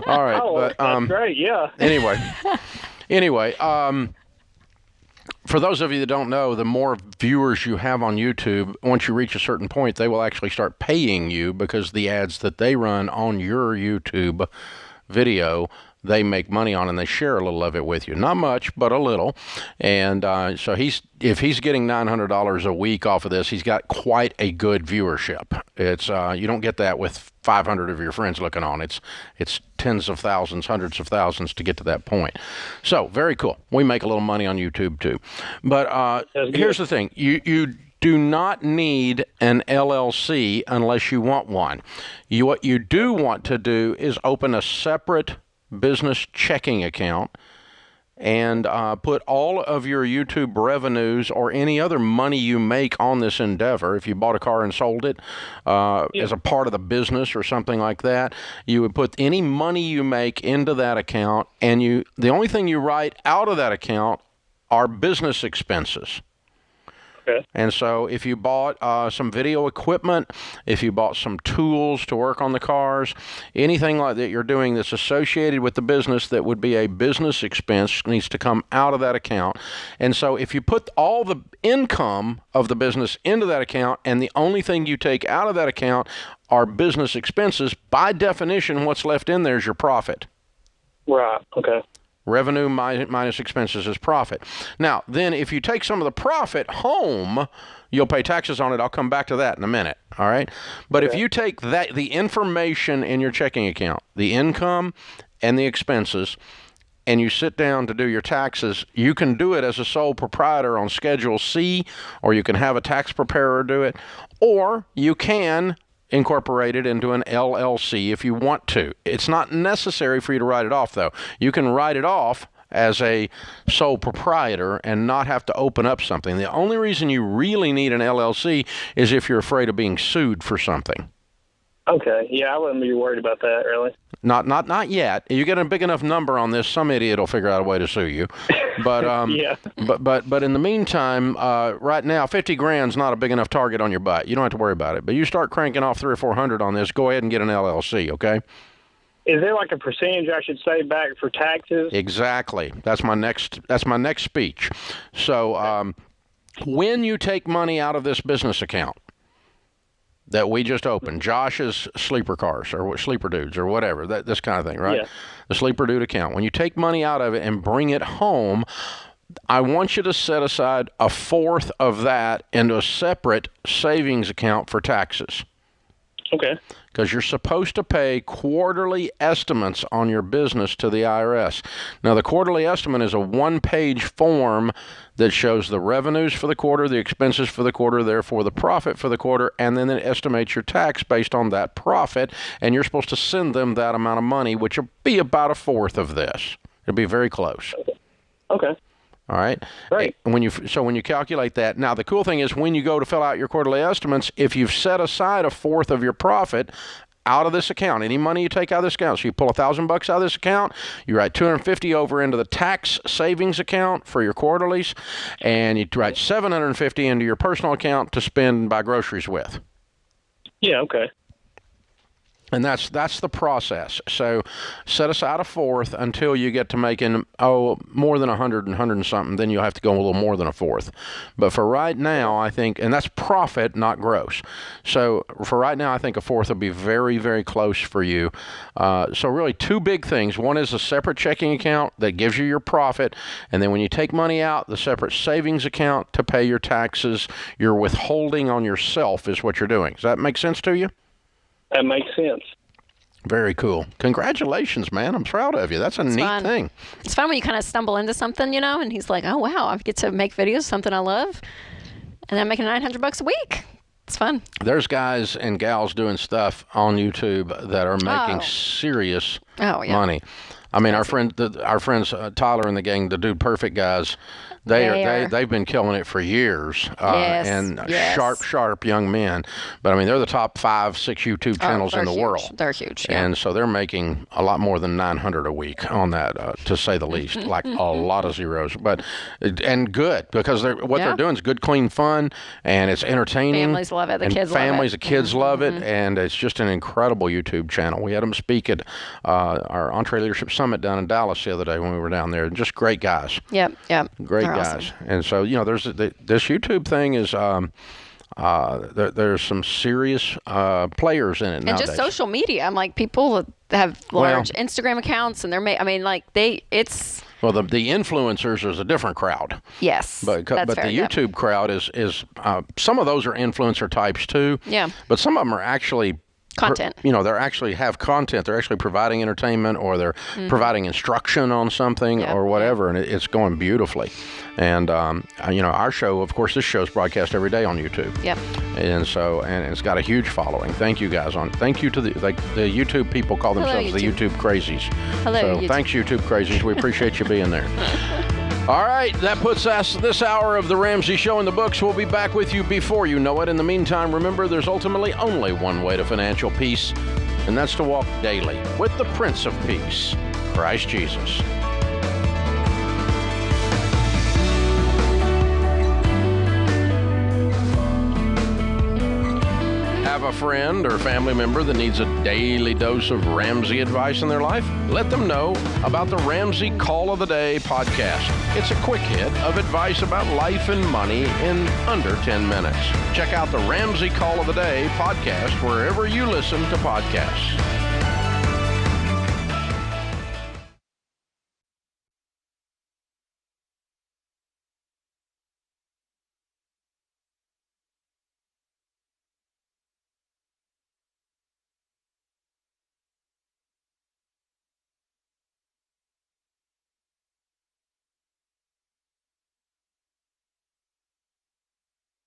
All right. Oh, that's great, yeah. Anyway, for those of you that don't know, the more viewers you have on YouTube, once you reach a certain point, they will actually start paying you because the ads that they run on your YouTube video, they make money on, and they share a little of it with you. Not much, but a little. And so if he's getting $900 a week off of this, he's got quite a good viewership. It's you don't get that with 500 of your friends looking on. It's tens of thousands, hundreds of thousands to get to that point. So very cool. We make a little money on YouTube too. But here's the thing: you do not need an LLC unless you want one. What you do want to do is open a separate business checking account and put all of your YouTube revenues or any other money you make on this endeavor. If you bought a car and sold it as a part of the business or something like that, you would put any money you make into that account, and the only thing you write out of that account are business expenses. Okay. And so if you bought some video equipment, if you bought some tools to work on the cars, anything like that you're doing that's associated with the business that would be a business expense needs to come out of that account. And so if you put all the income of the business into that account and the only thing you take out of that account are business expenses, by definition, what's left in there is your profit. Right. Okay. Revenue minus expenses is profit. Now, then if you take some of the profit home, you'll pay taxes on it. I'll come back to that in a minute, all right? But if you take the information in your checking account, the income and the expenses, and you sit down to do your taxes, you can do it as a sole proprietor on Schedule C, or you can have a tax preparer do it, or you can incorporate it into an LLC if you want to. It's not necessary for you to write it off, though. You can write it off as a sole proprietor and not have to open up something. The only reason you really need an LLC is if you're afraid of being sued for something. Okay, yeah, I wouldn't be worried about that, really. Not yet. You get a big enough number on this, some idiot will figure out a way to sue you. But yeah. But in the meantime, right now, $50,000's not a big enough target on your butt. You don't have to worry about it. But you start cranking off $300 or $400 on this, go ahead and get an LLC, okay? Is there like a percentage I should save back for taxes? Exactly. That's my next speech. So when you take money out of this business account that we just opened, Josh's sleeper cars or sleeper dudes or whatever, this kind of thing, right? Yeah. The sleeper dude account. When you take money out of it and bring it home, I want you to set aside a fourth of that into a separate savings account for taxes. Okay. Because you're supposed to pay quarterly estimates on your business to the IRS. Now, the quarterly estimate is a one-page form that shows the revenues for the quarter, the expenses for the quarter, therefore the profit for the quarter, and then it estimates your tax based on that profit, and you're supposed to send them that amount of money, which will be about a fourth of this. It'll be very close. Okay. All right. Right. When you calculate that, now the cool thing is when you go to fill out your quarterly estimates, if you've set aside a fourth of your profit out of this account, any money you take out of this account, so you pull $1,000 out of this account, you write $250 over into the tax savings account for your quarterlies, and you write $750 into your personal account to spend buy groceries with. Yeah. Okay. And that's the process. So set aside a fourth until you get to making, more than 100 and something. Then you'll have to go a little more than a fourth. But for right now, I think, and that's profit, not gross. So for right now, I think a fourth will be very, very close for you. So really two big things. One is a separate checking account that gives you your profit. And then when you take money out, the separate savings account to pay your taxes, your withholding on yourself is what you're doing. Does that make sense to you? That makes sense. Very cool. Congratulations, man. I'm proud of you. That's a neat thing. It's fun when you kind of stumble into something, and he's like, oh, wow, I get to make videos, something I love, and I'm making $900 a week. It's fun. There's guys and gals doing stuff on YouTube that are making serious money. I mean, our friends Tyler and the gang, the Dude Perfect guys, they've been killing it for years, sharp young men. But I mean, they're the top 5-6 YouTube channels in the world. They're huge, yeah. And so they're making a lot more than $900 a week on that, to say the least. Like a lot of zeros, and good, because they're doing is good, clean fun, and it's entertaining. Families love it. The kids love it, and it's just an incredible YouTube channel. We had them speak at our Entree Leadership Summit down in Dallas the other day when we were down there. Just great guys. Yep. Great guys. Awesome. And so, there's this YouTube thing is there's some serious players in it nowadays. And just social media. I'm like, people have large Instagram accounts, and they're it's. Well, the influencers is a different crowd. Yes, but the YouTube crowd is some of those are influencer types too. Yeah. But some of them are actually content. They're actually have content. They're actually providing entertainment, or they're providing instruction on something or whatever, and it's going beautifully. And our show, of course, this show's broadcast every day on YouTube. Yep. And so, and it's got a huge following. Thank you guys Thank you to the YouTube people call themselves the YouTube crazies. Hello, so YouTube. Thanks, YouTube crazies. We appreciate you being there. All right, that puts us this hour of the Ramsey Show in the books. We'll be back with you before you know it. In the meantime, remember, there's ultimately only one way to financial peace, and that's to walk daily with the Prince of Peace, Christ Jesus. Have a friend or family member that needs a daily dose of Ramsey advice in their life? Let them know about the Ramsey Call of the Day podcast. It's a quick hit of advice about life and money in under 10 minutes. Check out the Ramsey Call of the Day podcast wherever you listen to podcasts.